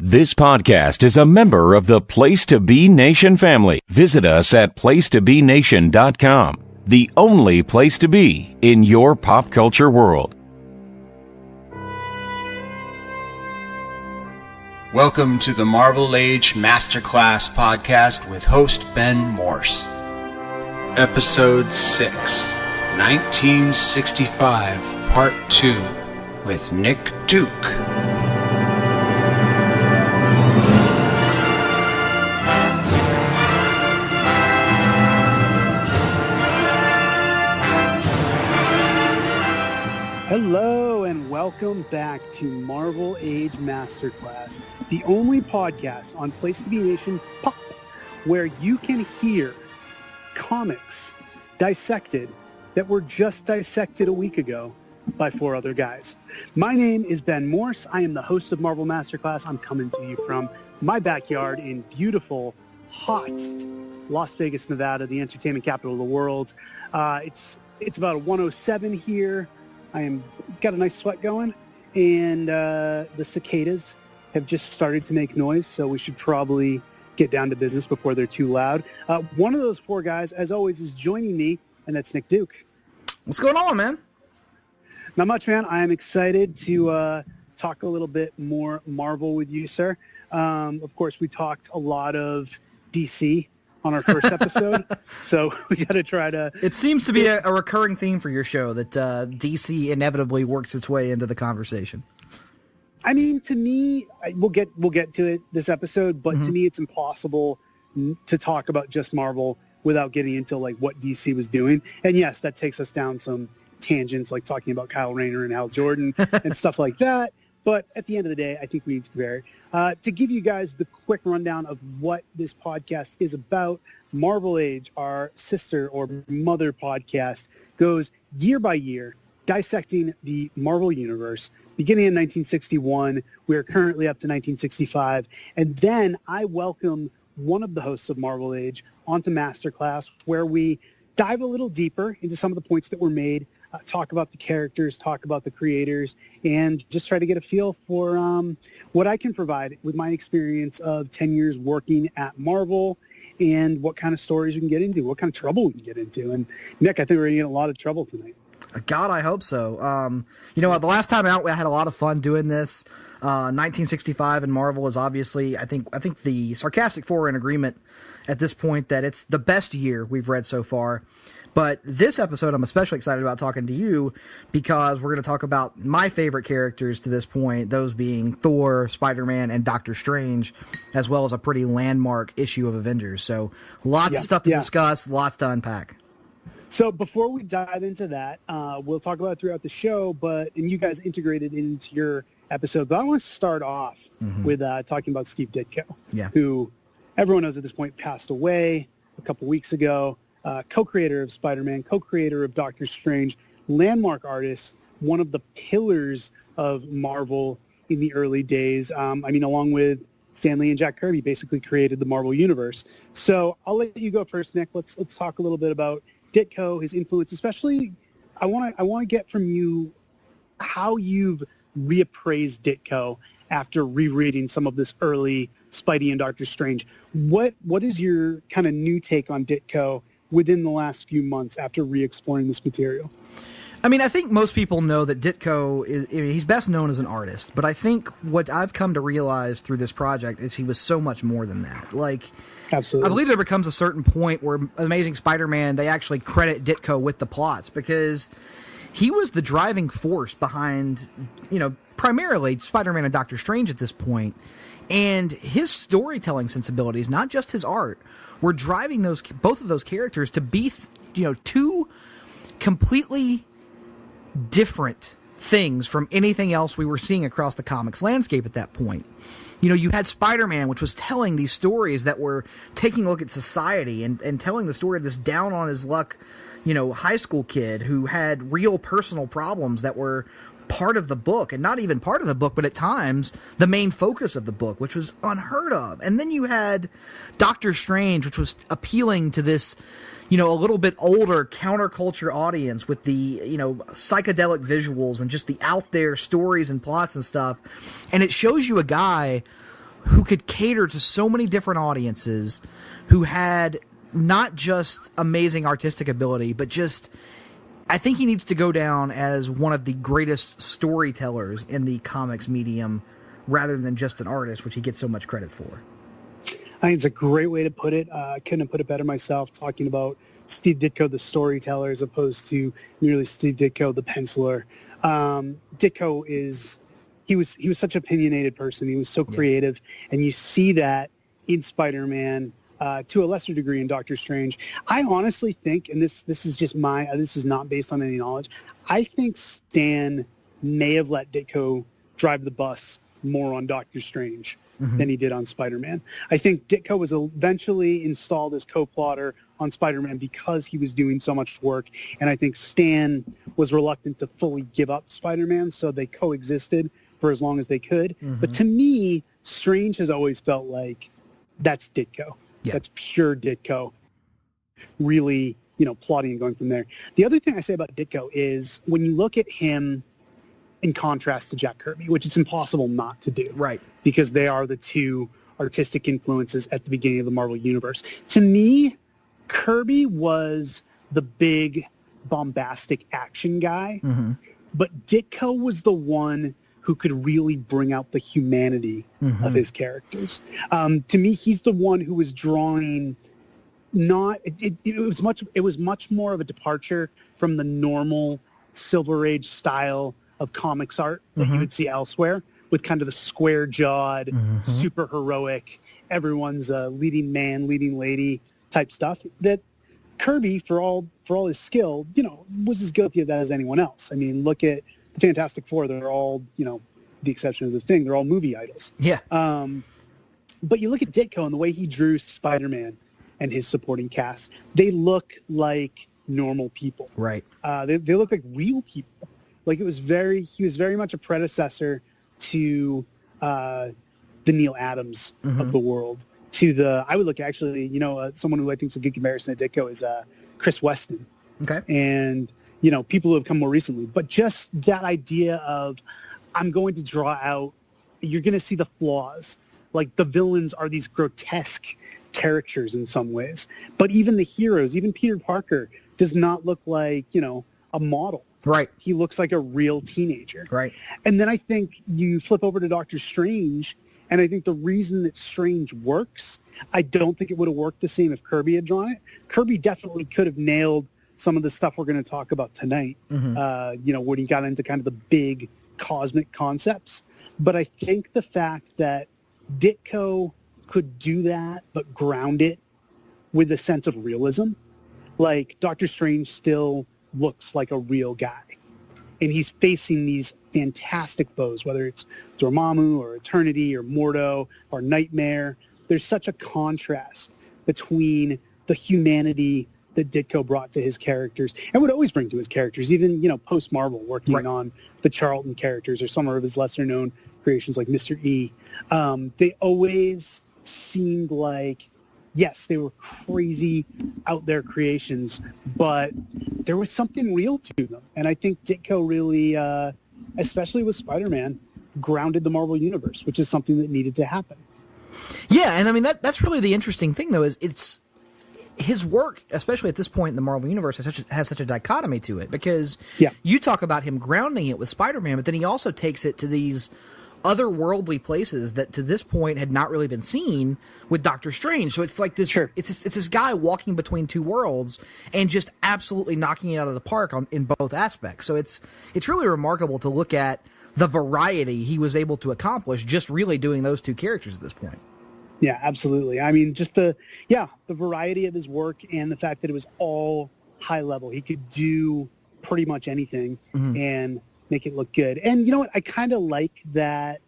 This podcast is a member of the Place to Be Nation family. Visit us at placetobenation.com, the only place to be in your pop culture world. Welcome to the Marvel Age Masterclass podcast with host Ben Morse. Episode 6, 1965, Part 2, with Nick Duke. Hello and welcome back to Marvel Age Masterclass, the only podcast on Place to Be Nation Pop, where you can hear comics dissected that were just dissected a week ago by four other guys. My name is Ben Morse. I am the host of Marvel Masterclass. I'm coming to you from my backyard in beautiful, hot Las Vegas, Nevada, the entertainment capital of the world. It's about 107 here. Got a nice sweat going, and the cicadas have just started to make noise, so we should probably get down to business before they're too loud. One of those four guys, as always, is joining me, and that's Nick Duke. What's going on, man? Not much, man. I am excited to talk a little bit more Marvel with you, sir. Of course, we talked a lot of DC on our first episode, so we got to try to... It seems to be a recurring theme for your show that DC inevitably works its way into the conversation. I mean, to me, we'll get to it this episode, but to me, it's impossible to talk about just Marvel without getting into like what DC was doing. And yes, that takes us down some tangents, like talking about Kyle Rayner and Hal Jordan and stuff like that. But at the end of the day, I think we need to compare it. To give you guys the quick rundown of what this podcast is about, Marvel Age, our sister or mother podcast, goes year by year, dissecting the Marvel Universe. Beginning in 1961, we are currently up to 1965. And then I welcome one of the hosts of Marvel Age onto Masterclass, where we dive a little deeper into some of the points that were made, talk about the characters, talk about the creators, and just try to get a feel for what I can provide with my experience of 10 years working at Marvel and what kind of stories we can get into, what kind of trouble we can get into. And Nick, I think we're going to get in a lot of trouble tonight. God, I hope so. You know what? The last time out, I had a lot of fun doing this. 1965 and Marvel is obviously, I think the Sarcastic Four are in agreement at this point that it's the best year we've read so far. But this episode, I'm especially excited about talking to you because we're going to talk about my favorite characters to this point, those being Thor, Spider-Man, and Doctor Strange, as well as a pretty landmark issue of Avengers. So lots of stuff to discuss, lots to unpack. So before we dive into that, we'll talk about it throughout the show, and you guys integrated into your episode. But I want to start off with talking about Steve Ditko, who everyone knows at this point passed away a couple weeks ago. Co-creator of Spider-Man, co-creator of Doctor Strange, landmark artist, one of the pillars of Marvel in the early days. Along with Stan Lee and Jack Kirby, basically created the Marvel Universe. So I'll let you go first, Nick. Let's talk a little bit about Ditko, his influence, especially. I want to get from you how you've reappraised Ditko after rereading some of this early Spidey and Doctor Strange. What is your kind of new take on Ditko within the last few months after re-exploring this material? I mean, I think most people know that Ditko he's best known as an artist, but I think what I've come to realize through this project is he was so much more than that. Like, absolutely. I believe there becomes a certain point where Amazing Spider-Man, they actually credit Ditko with the plots because he was the driving force behind, primarily Spider-Man and Doctor Strange at this point. And his storytelling sensibilities, not just his art, were driving both of those characters to be, two completely different things from anything else we were seeing across the comics landscape at that point. You had Spider-Man, which was telling these stories that were taking a look at society and telling the story of this down on his luck, high school kid who had real personal problems that were part of the book, and not even part of the book, but at times the main focus of the book, which was unheard of. And then you had Doctor Strange, which was appealing to this, a little bit older counterculture audience with the, psychedelic visuals and just the out there stories and plots and stuff. And it shows you a guy who could cater to so many different audiences, who had not just amazing artistic ability, but just, I think he needs to go down as one of the greatest storytellers in the comics medium rather than just an artist, which he gets so much credit for. I think it's a great way to put it. I couldn't have put it better myself, talking about Steve Ditko, the storyteller, as opposed to merely Steve Ditko, the penciler. Ditko he was such an opinionated person. He was so creative, and you see that in Spider-Man, to a lesser degree in Doctor Strange. I honestly think, and this is just this is not based on any knowledge, I think Stan may have let Ditko drive the bus more on Doctor Strange than he did on Spider-Man. I think Ditko was eventually installed as co-plotter on Spider-Man because he was doing so much work, and I think Stan was reluctant to fully give up Spider-Man, so they coexisted for as long as they could. But to me, Strange has always felt like that's Ditko. Yeah. That's pure Ditko. Really, plotting and going from there. The other thing I say about Ditko is when you look at him in contrast to Jack Kirby, which it's impossible not to do. Right. Because they are the two artistic influences at the beginning of the Marvel Universe. To me, Kirby was the big bombastic action guy, but Ditko was the one who could really bring out the humanity of his characters. To me, he's the one who was drawing it was much more of a departure from the normal Silver Age style of comics art that you would see elsewhere, with kind of the square-jawed, super heroic, everyone's leading man, leading lady type stuff. That Kirby, for all his skill, was as guilty of that as anyone else. I mean, look at Fantastic Four; they're all, the exception of the Thing, they're all movie idols. Yeah. But you look at Ditko and the way he drew Spider-Man and his supporting cast; they look like normal people. Right. They look like real people. Like he was very much a predecessor to the Neil Adams of the world. I would look actually, someone who I think is a good comparison to Ditko is Chris Weston. Okay. And, people who have come more recently. But just that idea of, I'm going to draw out, you're going to see the flaws. Like the villains are these grotesque characters in some ways. But even the heroes, even Peter Parker, does not look like, a model. Right. He looks like a real teenager. Right. And then I think you flip over to Doctor Strange, and I think the reason that Strange works, I don't think it would have worked the same if Kirby had drawn it. Kirby definitely could have nailed some of the stuff we're going to talk about tonight, when he got into kind of the big cosmic concepts. But I think the fact that Ditko could do that, but ground it with a sense of realism, like Doctor Strange still looks like a real guy. And he's facing these fantastic foes, whether it's Dormammu or Eternity or Mordo or Nightmare. There's such a contrast between the humanity that Ditko brought to his characters and would always bring to his characters, even, post-Marvel, working on the Charlton characters or some of his lesser-known creations like Mr. E. They always seemed like, yes, they were crazy out there creations, but there was something real to them. And I think Ditko really, especially with Spider-Man, grounded the Marvel Universe, which is something that needed to happen. Yeah, and I mean, that's really the interesting thing, though, is it's his work, especially at this point in the Marvel Universe, has such a dichotomy to it, because you talk about him grounding it with Spider-Man, but then he also takes it to these otherworldly places that to this point had not really been seen with Doctor Strange. So it's like this, it's this guy walking between two worlds and just absolutely knocking it out of the park in both aspects. So it's really remarkable to look at the variety he was able to accomplish just really doing those two characters at this point. Yeah, absolutely. I mean, just the variety of his work and the fact that it was all high level. He could do pretty much anything and make it look good. And you know what? I kind of like that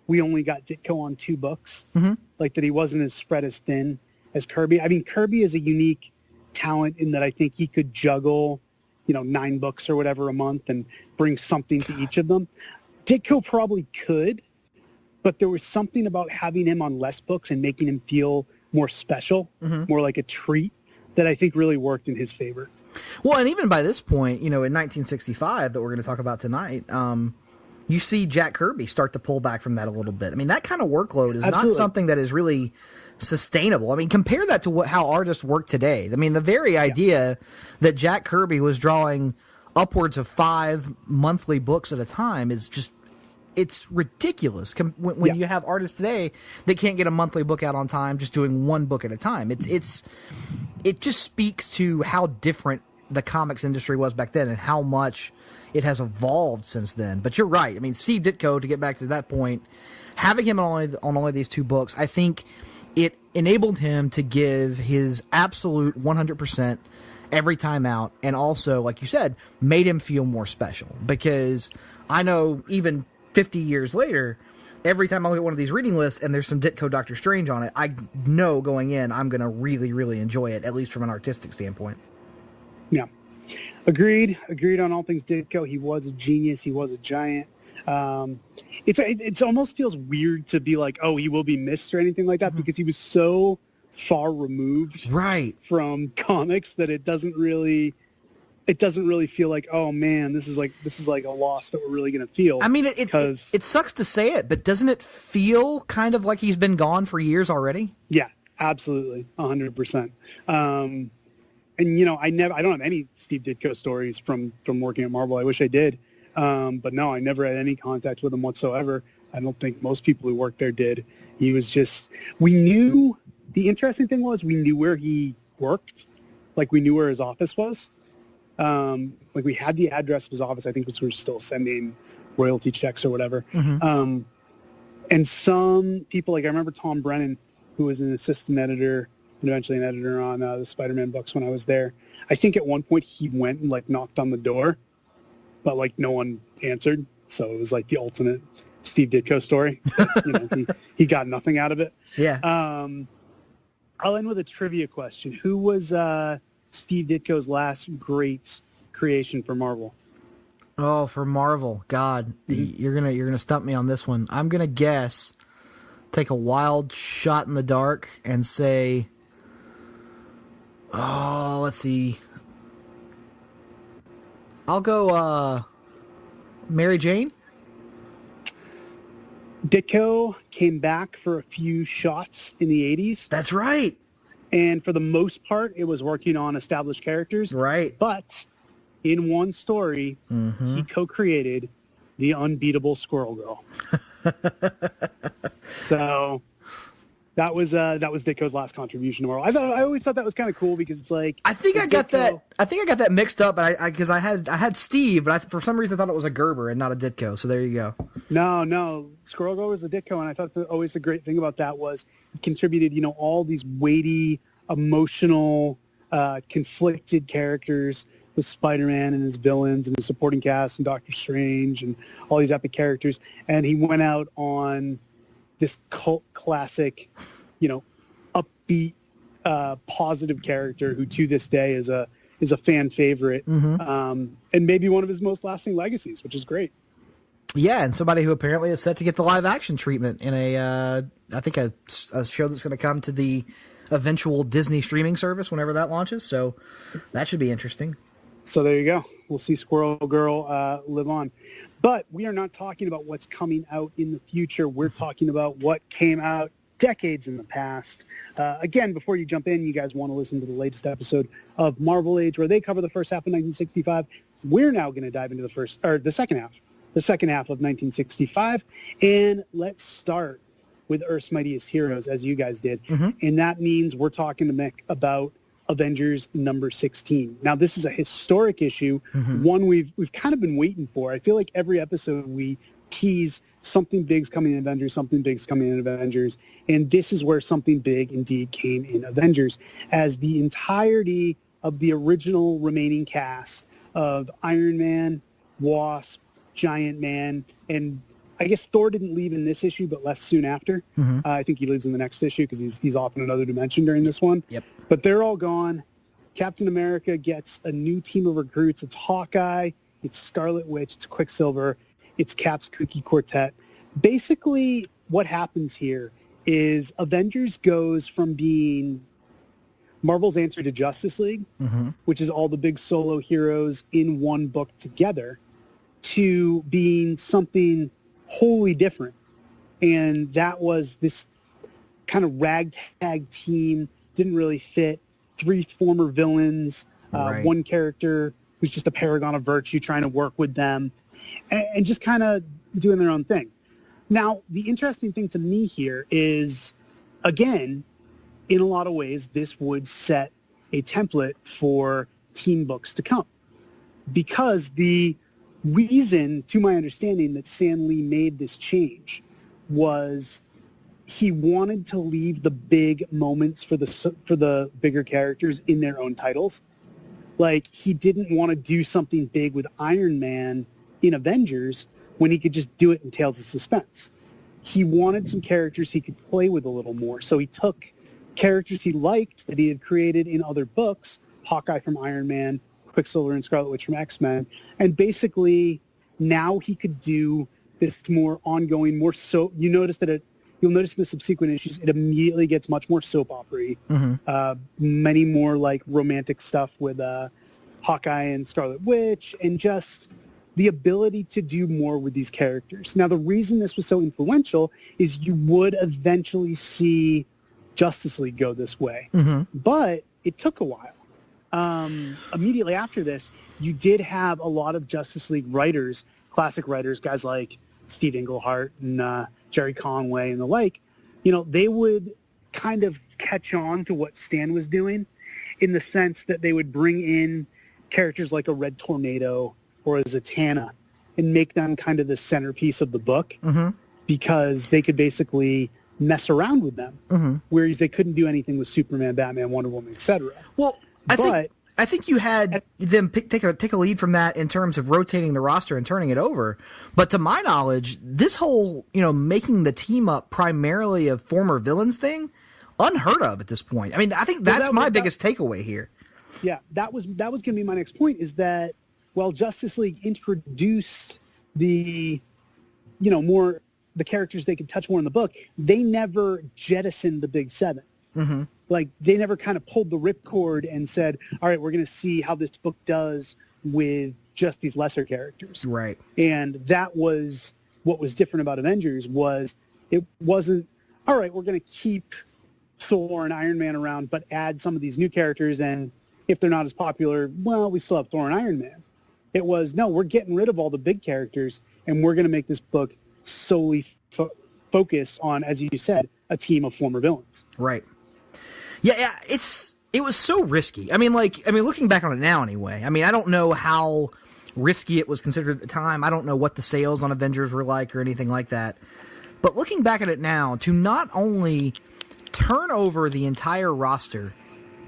we only got Ditko on 2 books, like that he wasn't as spread as thin as Kirby. I mean, Kirby is a unique talent in that I think he could juggle, 9 books or whatever a month and bring something to each of them. Ditko probably could, but there was something about having him on less books and making him feel more special, more like a treat, that I think really worked in his favor. Well, and even by this point, in 1965 that we're going to talk about tonight, you see Jack Kirby start to pull back from that a little bit. I mean, that kind of workload is Absolutely. not something that is really sustainable. I mean, compare that to how artists work today. I mean, the very idea that Jack Kirby was drawing upwards of 5 monthly books at a time is just, it's ridiculous when you have artists today that can't get a monthly book out on time, just doing 1 book at a time. It just speaks to how different the comics industry was back then and how much it has evolved since then. But you're right. I mean, Steve Ditko, to get back to that point, having him on only these 2 books, I think it enabled him to give his absolute 100% every time out, and also, like you said, made him feel more special. Because I know even 50 years later, every time I look at one of these reading lists and there's some Ditko Doctor Strange on it, I know going in I'm going to really, really enjoy it, at least from an artistic standpoint. Yeah. Agreed on all things Ditko. He was a genius. He was a giant. It almost feels weird to be like, oh, he will be missed or anything like that, because he was so far removed from comics that it doesn't really feel like, oh man, this is like a loss that we're really going to feel. I mean, it sucks to say it, but doesn't it feel kind of like he's been gone for years already? Yeah, absolutely. 100%. And you know, I don't have any Steve Ditko stories from working at Marvel. I wish I did. But no, I never had any contact with him whatsoever. I don't think most people who worked there did. He was just, the interesting thing was we knew where he worked. Like, we knew where his office was. Like, we had the address of his office, I think, because we were still sending royalty checks or whatever. And some people, like I remember Tom Brennan, who was an assistant editor and eventually an editor on the Spider-Man books when I was there. I think at one point he went and like knocked on the door, but like no one answered. So it was like the ultimate Steve Ditko story. You know, he got nothing out of it. Yeah. I'll end with a trivia question. Who was Steve Ditko's last great creation for Marvel? Oh, for Marvel, God, you're gonna stump me on this one. I'm gonna guess, take a wild shot in the dark, and say, oh, let's see. I'll go Mary Jane. Ditko came back for a few shots in the 80s. That's right. And for the most part, it was working on established characters. Right. But in one story, he co-created the unbeatable Squirrel Girl. So that was Ditko's last contribution to Marvel. I always thought that was kind of cool, because it's like, I think I got that mixed up, but because I had Steve, but for some reason I thought it was a Gerber and not a Ditko. So there you go. No, Squirrel Girl was a Ditko, and I thought always the great thing about that was he contributed, you know, all these weighty, emotional, conflicted characters with Spider-Man and his villains and his supporting cast and Doctor Strange and all these epic characters, and he went out on this cult classic, you know, upbeat, positive character who to this day is a fan favorite, and maybe one of his most lasting legacies, which is great. Yeah, and somebody who apparently is set to get the live action treatment in a show that's going to come to the eventual Disney streaming service whenever that launches. So that should be interesting. So there you go. We'll see Squirrel Girl live on. But we are not talking about what's coming out in the future. We're talking about what came out decades in the past. Again, before you jump in, you guys want to listen to the latest episode of Marvel Age, where they cover the first half of 1965. We're now going to dive into the second half of 1965. And let's start with Earth's Mightiest Heroes, as you guys did. And that means we're talking to Mick about Avengers number 16. Now, this is a historic issue, one we've kind of been waiting for. I feel like every episode we tease something big's coming in Avengers, something big's coming in Avengers, and this is where something big indeed came in Avengers, as the entirety of the original remaining cast of Iron Man, Wasp, Giant Man, and I guess Thor didn't leave in this issue, but left soon after. I think he leaves in the next issue because he's off in another dimension during this one. Yep. But they're all gone. Captain America gets a new team of recruits. It's Hawkeye, it's Scarlet Witch, it's Quicksilver, it's Cap's kooky quartet. Basically, what happens here is Avengers goes from being Marvel's answer to Justice League, which is all the big solo heroes in one book together, to being something wholly different. And that was this kind of ragtag team, didn't really fit. 3 former villains, Right. one character who's just a paragon of virtue trying to work with them, and just kind of doing their own thing. Now, the interesting thing to me here is, again, in a lot of ways, this would set a template for team books to come. Because the reason, to my understanding, that Stan Lee made this change was he wanted to leave the big moments for the bigger characters in their own titles. Like, he didn't want to do something big with Iron Man in Avengers when he could just do it in Tales of Suspense. He wanted some characters he could play with a little more. So he took characters he liked that he had created in other books, Hawkeye from Iron Man, Quicksilver and Scarlet Witch from X-Men, and basically now he could do this more ongoing, more so. You'll notice in the subsequent issues, it immediately gets much more soap opera-y. Many more like romantic stuff with Hawkeye and Scarlet Witch, and just the ability to do more with these characters. Now, the reason this was so influential is you would eventually see Justice League go this way, but it took a while. Immediately after this, you did have a lot of Justice League writers, classic writers, guys like Steve Englehart and Jerry Conway and the like. You know, they would kind of catch on to what Stan was doing, in the sense that they would bring in characters like a Red Tornado or a Zatanna and make them kind of the centerpiece of the book, because they could basically mess around with them, whereas they couldn't do anything with Superman, Batman, Wonder Woman, etc. Well, I think you had them take a lead from that in terms of rotating the roster and turning it over. But to my knowledge, this whole, making the team up primarily of former villains thing, unheard of at this point. I mean, I think that's my biggest takeaway here. Yeah, that was going to be my next point, is that while Justice League introduced the characters they could touch more in the book, they never jettisoned the Big Seven. Like, they never kind of pulled the ripcord and said, all right, we're going to see how this book does with just these lesser characters. Right. And that was what was different about Avengers, was it wasn't, all right, we're going to keep Thor and Iron Man around, but add some of these new characters, and if they're not as popular, well, we still have Thor and Iron Man. It was, no, we're getting rid of all the big characters, and we're going to make this book solely focus on, as you said, a team of former villains. Right. Yeah, it was so risky. I mean, looking back on it now anyway, I mean, I don't know how risky it was considered at the time. I don't know what the sales on Avengers were like or anything like that. But looking back at it now, to not only turn over the entire roster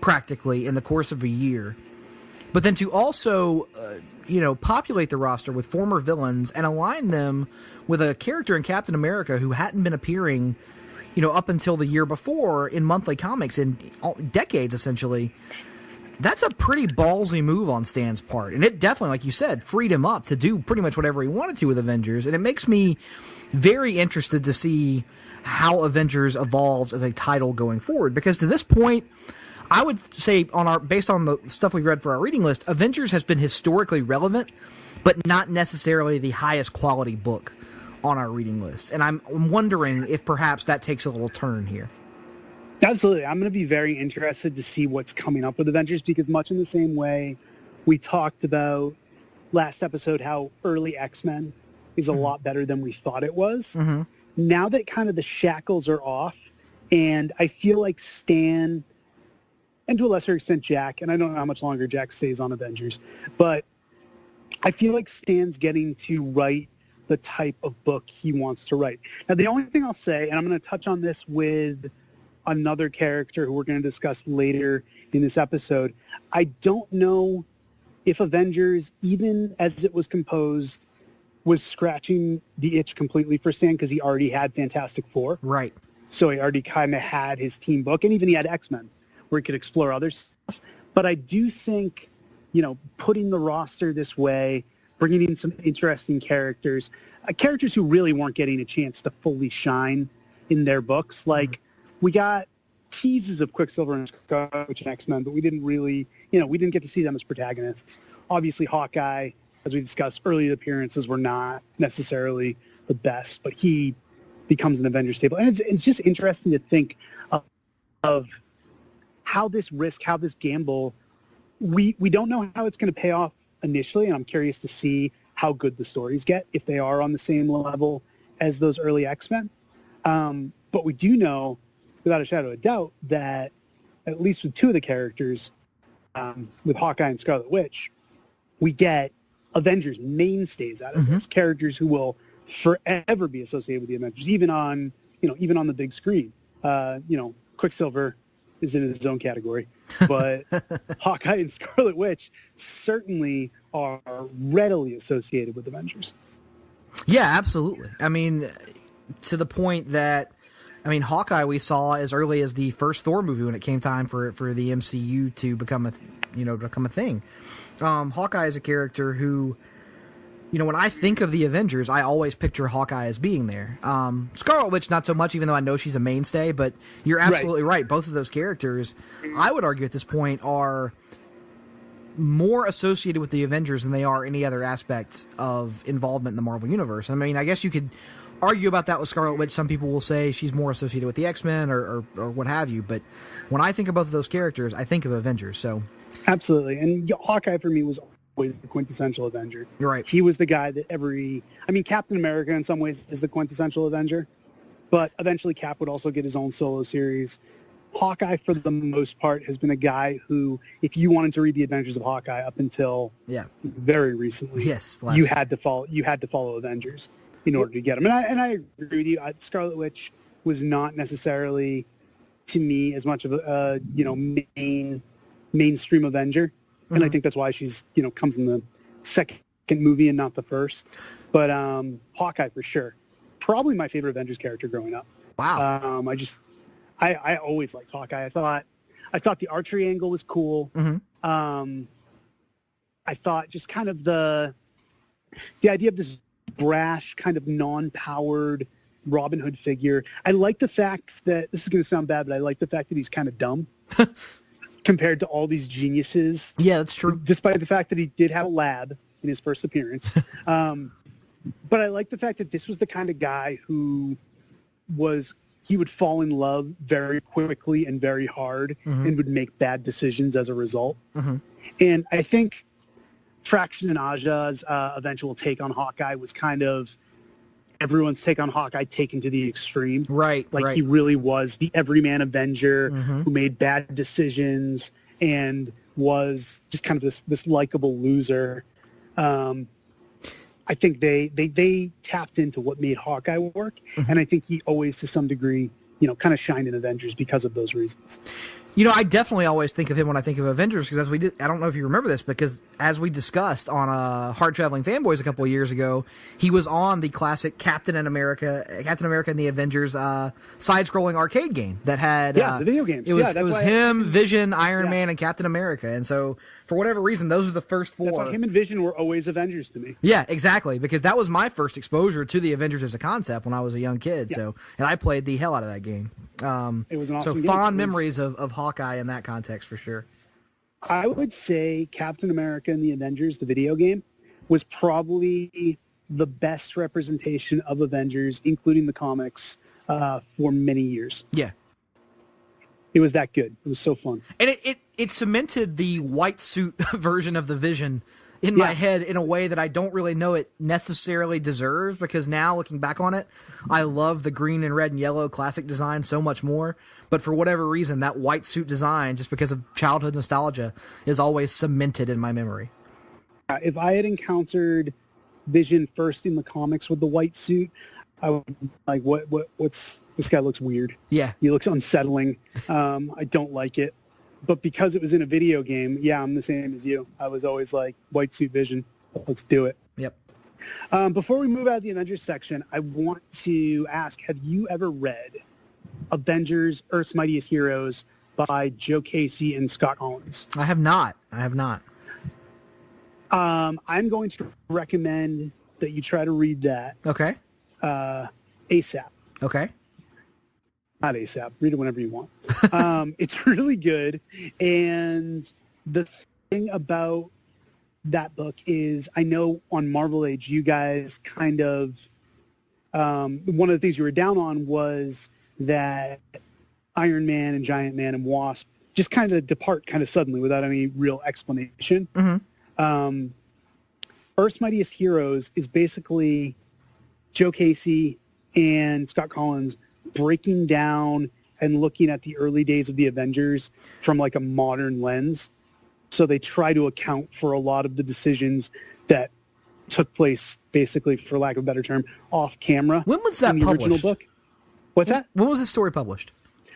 practically in the course of a year, but then to also, populate the roster with former villains and align them with a character in Captain America who hadn't been appearing up until the year before in monthly comics in decades, essentially. That's a pretty ballsy move on Stan's part. And it definitely, like you said, freed him up to do pretty much whatever he wanted to with Avengers. And it makes me very interested to see how Avengers evolves as a title going forward. Because to this point, I would say, based on the stuff we've read for our reading list, Avengers has been historically relevant, but not necessarily the highest quality book on our reading list. And I'm wondering if perhaps that takes a little turn here. Absolutely. I'm going to be very interested to see what's coming up with Avengers, because much in the same way we talked about last episode how early X-Men is a lot better than we thought it was. Now that kind of the shackles are off, and I feel like Stan, and to a lesser extent Jack, and I don't know how much longer Jack stays on Avengers, but I feel like Stan's getting to write the type of book he wants to write. Now, the only thing I'll say, and I'm going to touch on this with another character who we're going to discuss later in this episode, I don't know if Avengers, even as it was composed, was scratching the itch completely for Stan, because he already had Fantastic Four. Right. So he already kind of had his team book, and even he had X-Men, where he could explore other stuff. But I do think, putting the roster this way, bringing in some interesting characters who really weren't getting a chance to fully shine in their books. Like, we got teases of Quicksilver and Scarlet Witch and X-Men, but we didn't really, we didn't get to see them as protagonists. Obviously, Hawkeye as we discussed, early appearances were not necessarily the best, but he becomes an Avengers staple. And it's just interesting to think of how this risk, how this gamble, we don't know how it's going to pay off initially, and I'm curious to see how good the stories get, if they are on the same level as those early X-Men. But we do know, without a shadow of a doubt, that at least with two of the characters, with Hawkeye and Scarlet Witch, we get Avengers mainstays out of this, characters who will forever be associated with the Avengers, even on the big screen. Quicksilver is in his own category, but Hawkeye and Scarlet Witch certainly are readily associated with Avengers. Yeah, absolutely. I mean, to the point that, Hawkeye we saw as early as the first Thor movie when it came time for the MCU to become a thing. Hawkeye is a character who, when I think of the Avengers, I always picture Hawkeye as being there. Scarlet Witch, not so much, even though I know she's a mainstay, but you're absolutely right. Both of those characters, I would argue at this point, are more associated with the Avengers than they are any other aspect of involvement in the Marvel Universe. I mean, I guess you could argue about that with Scarlet Witch. Some people will say she's more associated with the X-Men or what have you, but when I think of both of those characters, I think of Avengers. So absolutely. And Hawkeye for me was always the quintessential Avenger. Right. He was the guy that Captain America in some ways is the quintessential Avenger, but eventually Cap would also get his own solo series. Hawkeye, for the most part, has been a guy who, if you wanted to read the Adventures of Hawkeye up until very recently, you had to follow Avengers in order to get him. And I agree with you. Scarlet Witch was not necessarily, to me, as much of a mainstream Avenger. And I think that's why she's, comes in the second movie and not the first. But Hawkeye, for sure. Probably my favorite Avengers character growing up. Wow. I always liked Hawkeye. I thought the archery angle was cool. I thought just kind of the idea of this brash, kind of non-powered Robin Hood figure. I like the fact that, this is going to sound bad, but I like the fact that he's kind of dumb. Compared to all these geniuses. Yeah, that's true. Despite the fact that he did have a lab in his first appearance. But I like the fact that this was the kind of guy who he would fall in love very quickly and very hard and would make bad decisions as a result. And I think Fraction and Aja's eventual take on Hawkeye was kind of everyone's take on Hawkeye taken to the extreme. Right. He really was the everyman Avenger who made bad decisions and was just kind of this likable loser. I think they tapped into what made Hawkeye work, and I think he always, to some degree, kind of shined in Avengers because of those reasons. I definitely always think of him when I think of Avengers, because I don't know if you remember this, because as we discussed on Hard Traveling Fanboys a couple of years ago, he was on the classic Captain America and the Avengers side-scrolling arcade game that had the video games. It was him, Vision, Iron Man, and Captain America, and so for whatever reason, those are the first four. That's why him and Vision were always Avengers to me. Yeah, exactly, because that was my first exposure to the Avengers as a concept when I was a young kid. Yeah. And I played the hell out of that game. It was an awesome game. So fond memories of Hawkeye in that context for sure. I would say Captain America and the Avengers, the video game, was probably the best representation of Avengers, including the comics, for many years. Yeah. It was that good. It was so fun. And it cemented the white suit version of the Vision in my head in a way that I don't really know it necessarily deserves, because now, looking back on it, I love the green and red and yellow classic design so much more. But for whatever reason, that white suit design, just because of childhood nostalgia, is always cemented in my memory. If I had encountered Vision first in the comics with the white suit, I would be like, what's this guy looks weird. Yeah. He looks unsettling. I don't like it. But because it was in a video game, I'm the same as you. I was always like, white suit Vision, let's do it. Yep. Before we move out of the Avengers section, I want to ask, have you ever read Avengers, Earth's Mightiest Heroes by Joe Casey and Scott Collins? I have not. I'm going to recommend that you try to read that. Okay. ASAP. Okay. Not ASAP. Read it whenever you want. It's really good. And the thing about that book is, I know on Marvel Age, you guys kind of, one of the things you were down on was that Iron Man and Giant Man and Wasp just kind of depart kind of suddenly without any real explanation. Mm-hmm. Earth's Mightiest Heroes is basically Joe Casey and Scott Collins breaking down and looking at the early days of the Avengers from like a modern lens. So they try to account for a lot of the decisions that took place, basically, for lack of a better term, off camera. When was that in the published? original book. What's that? When was this story published?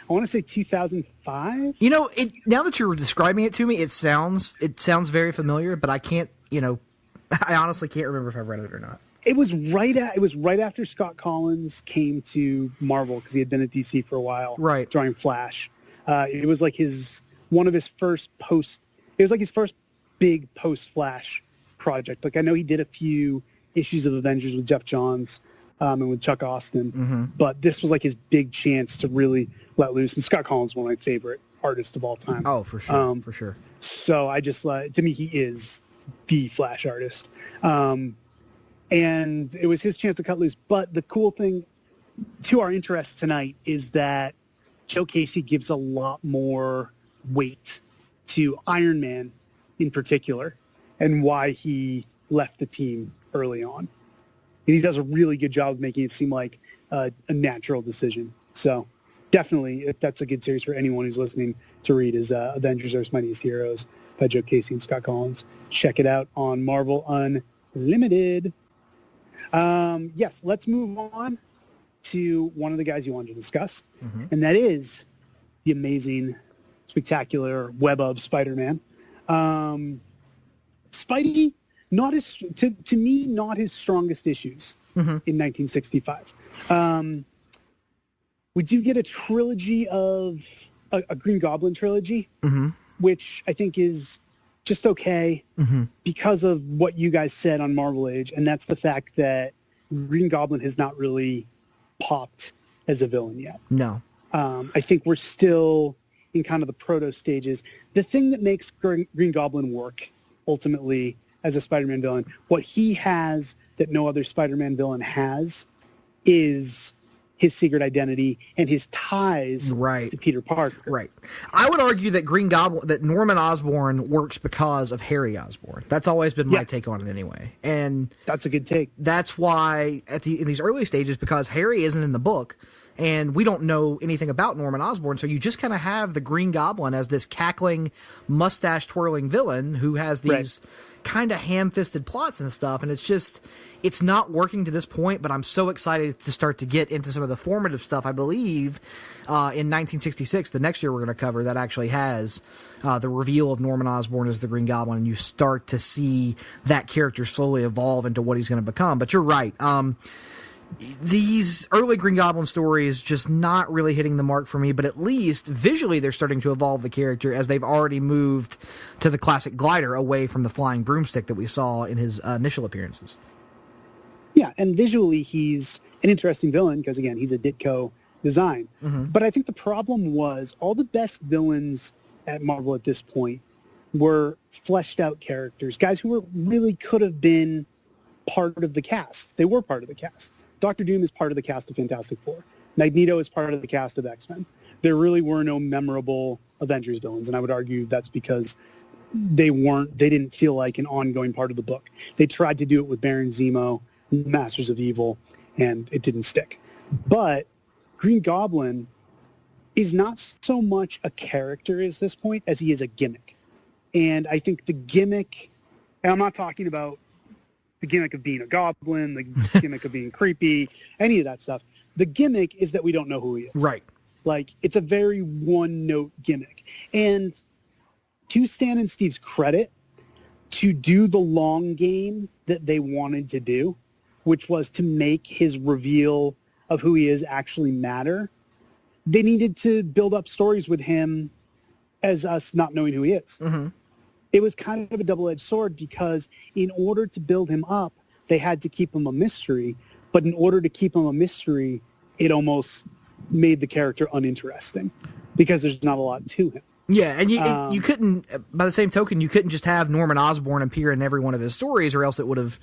I want to say 2005. You know, now that you're describing it to me, it sounds very familiar, but I can't, I honestly can't remember if I've read it or not. It was right after Scott Collins came to Marvel, because he had been at DC for a while, right, drawing Flash. It was like his first big post-Flash project. Like, I know he did a few issues of Avengers with Jeff Johns and with Chuck Austin, mm-hmm. but this was like his big chance to really let loose. And Scott Collins is one of my favorite artists of all time. Oh, for sure, for sure. So I just, to me, he is the Flash artist. And it was his chance to cut loose. But the cool thing to our interest tonight is that Joe Casey gives a lot more weight to Iron Man in particular and why he left the team early on. And he does a really good job of making it seem like a natural decision. So definitely, that's a good series for anyone who's listening to read, is Avengers Earth's Mightiest Heroes by Joe Casey and Scott Collins. Check it out on Marvel Unlimited. Yes, let's move on to one of the guys you wanted to discuss, mm-hmm. and that is the amazing, spectacular web of Spider-Man. Spidey, to me, not his strongest issues mm-hmm. in 1965. We do get a trilogy of a Green Goblin trilogy, mm-hmm. which I think is just okay mm-hmm. because of what you guys said on Marvel Age, and that's the fact that Green Goblin has not really popped as a villain yet. No. I think we're still in kind of the proto stages. The thing that makes Green Goblin work, ultimately, as a Spider-Man villain, what he has that no other Spider-Man villain has is his secret identity and his ties right. to Peter Parker. Right. I would argue that that Norman Osborn works because of Harry Osborn. That's always been my take on it anyway. And that's a good take. That's why in these early stages, because Harry isn't in the book and we don't know anything about Norman Osborn, so you just kind of have the Green Goblin as this cackling, mustache-twirling villain who has these kind of ham-fisted plots and stuff, and it's not working to this point, but I'm so excited to start to get into some of the formative stuff. I believe in 1966, the next year we're going to cover, that actually has the reveal of Norman Osborn as the Green Goblin, and you start to see that character slowly evolve into what he's going to become. But you're right. These early Green Goblin stories just not really hitting the mark for me, but at least visually they're starting to evolve the character, as they've already moved to the classic glider away from the flying broomstick that we saw in his initial appearances. Yeah, and visually he's an interesting villain because, again, he's a Ditko design. Mm-hmm. But I think the problem was all the best villains at Marvel at this point were fleshed out characters, guys who really could have been part of the cast. They were part of the cast. Doctor Doom is part of the cast of Fantastic Four. Magneto is part of the cast of X-Men. There really were no memorable Avengers villains, and I would argue that's because they didn't feel like an ongoing part of the book. They tried to do it with Baron Zemo, Masters of Evil, and it didn't stick. But Green Goblin is not so much a character at this point as he is a gimmick. And I think the gimmick, and I'm not talking about the gimmick of being a goblin, the gimmick of being creepy, any of that stuff. The gimmick is that we don't know who he is. Right. Like, it's a very one-note gimmick. And to Stan and Steve's credit, to do the long game that they wanted to do, which was to make his reveal of who he is actually matter, they needed to build up stories with him as us not knowing who he is. Mm-hmm. It was kind of a double-edged sword because in order to build him up, they had to keep him a mystery. But in order to keep him a mystery, it almost made the character uninteresting because there's not a lot to him. Yeah, and you couldn't, by the same token, you couldn't just have Norman Osborn appear in every one of his stories, or else it would have,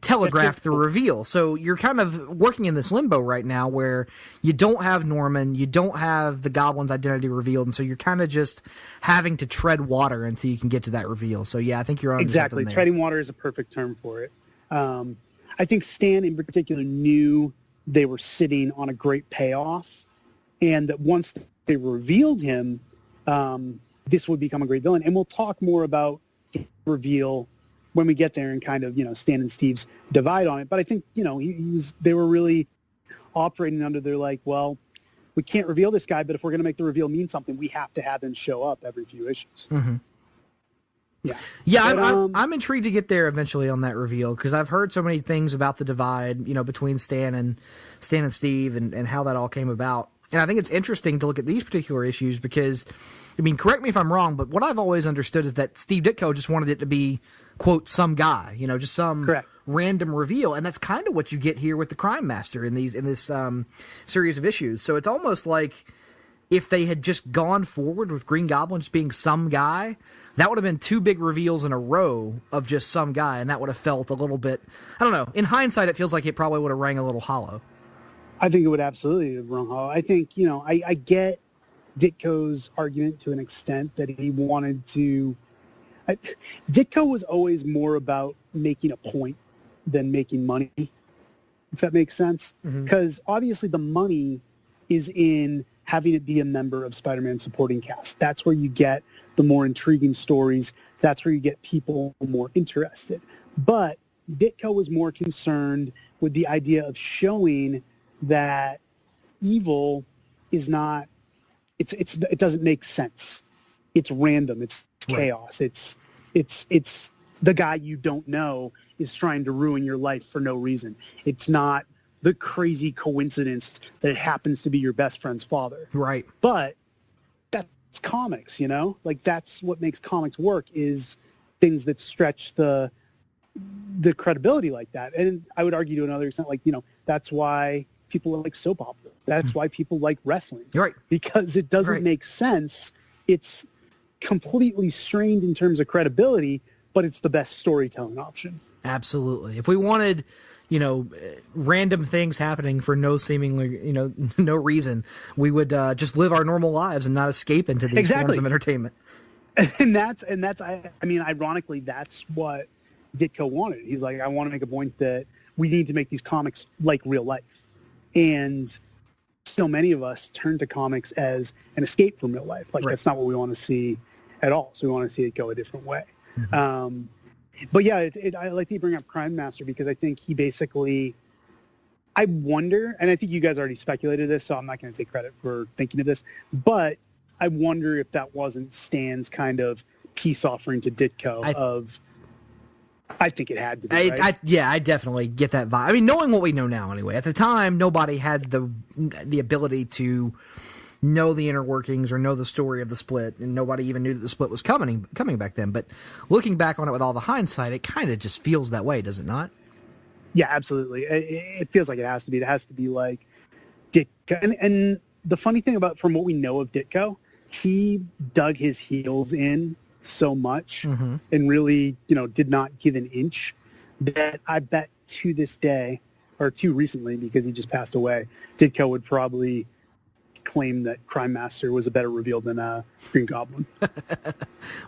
telegraphed the reveal. So you're kind of working in this limbo right now where you don't have Norman, you don't have the Goblin's identity revealed, and so you're kind of just having to tread water until you can get to that reveal. So yeah, I think you're on exactly. Treading water is a perfect term for it. I think Stan in particular knew they were sitting on a great payoff, and that once they revealed him, this would become a great villain. And we'll talk more about the reveal when we get there and kind of, Stan and Steve's divide on it. But I think, they were really operating under their like, well, we can't reveal this guy, but if we're going to make the reveal mean something, we have to have him show up every few issues. Mm-hmm. Yeah. Yeah, but, I'm intrigued to get there eventually on that reveal because I've heard so many things about the divide, between Stan and Steve and how that all came about. And I think it's interesting to look at these particular issues because, correct me if I'm wrong, but what I've always understood is that Steve Ditko just wanted it to be, quote, some guy, just some random reveal. And that's kind of what you get here with the Crime Master in this series of issues. So it's almost like if they had just gone forward with Green Goblin just being some guy, that would have been two big reveals in a row of just some guy. And that would have felt a little bit, I don't know. In hindsight, it feels like it probably would have rang a little hollow. I think it would absolutely have rung hollow. I think, I get Ditko's argument to an extent that he wanted to... Ditko was always more about making a point than making money, if that makes sense. Because obviously the money is in having it be a member of Spider-Man supporting cast. That's where you get the more intriguing stories. That's where you get people more interested. But Ditko was more concerned with the idea of showing that evil is not, it doesn't make sense. It's random. It's chaos. It's the guy you don't know is trying to ruin your life for no reason. It's not the crazy coincidence that it happens to be your best friend's father. Right. But that's comics, like that's what makes comics work is things that stretch the credibility like that. And I would argue to another extent, like, that's why people like soap opera. That's why people like wrestling. Right. Because it doesn't make sense. It's completely strained in terms of credibility, but it's the best storytelling option. Absolutely. If we wanted, random things happening for no seemingly, no reason, we would just live our normal lives and not escape into these forms of entertainment. And that's ironically, that's what Ditko wanted. He's like, I want to make a point that we need to make these comics like real life. And so many of us turn to comics as an escape from real life. Like, that's not what we want to see at all. So we want to see it go a different way. But yeah, I like that you bring up Crime Master because I think he basically, I wonder, and I think you guys already speculated this, so I'm not going to take credit for thinking of this, but I wonder if that wasn't Stan's kind of peace offering to Ditko I think it had to be, right? I definitely get that vibe. Knowing what we know now anyway. At the time, nobody had the ability to know the inner workings or know the story of the split, and nobody even knew that the split was coming back then. But looking back on it with all the hindsight, it kind of just feels that way, does it not? Yeah, absolutely. It feels like it has to be. It has to be like Ditko. And the funny thing from what we know of Ditko, he dug his heels in so much and really, did not give an inch that I bet to this day, or too recently because he just passed away, Ditko would probably claim that Crime Master was a better reveal than Green Goblin.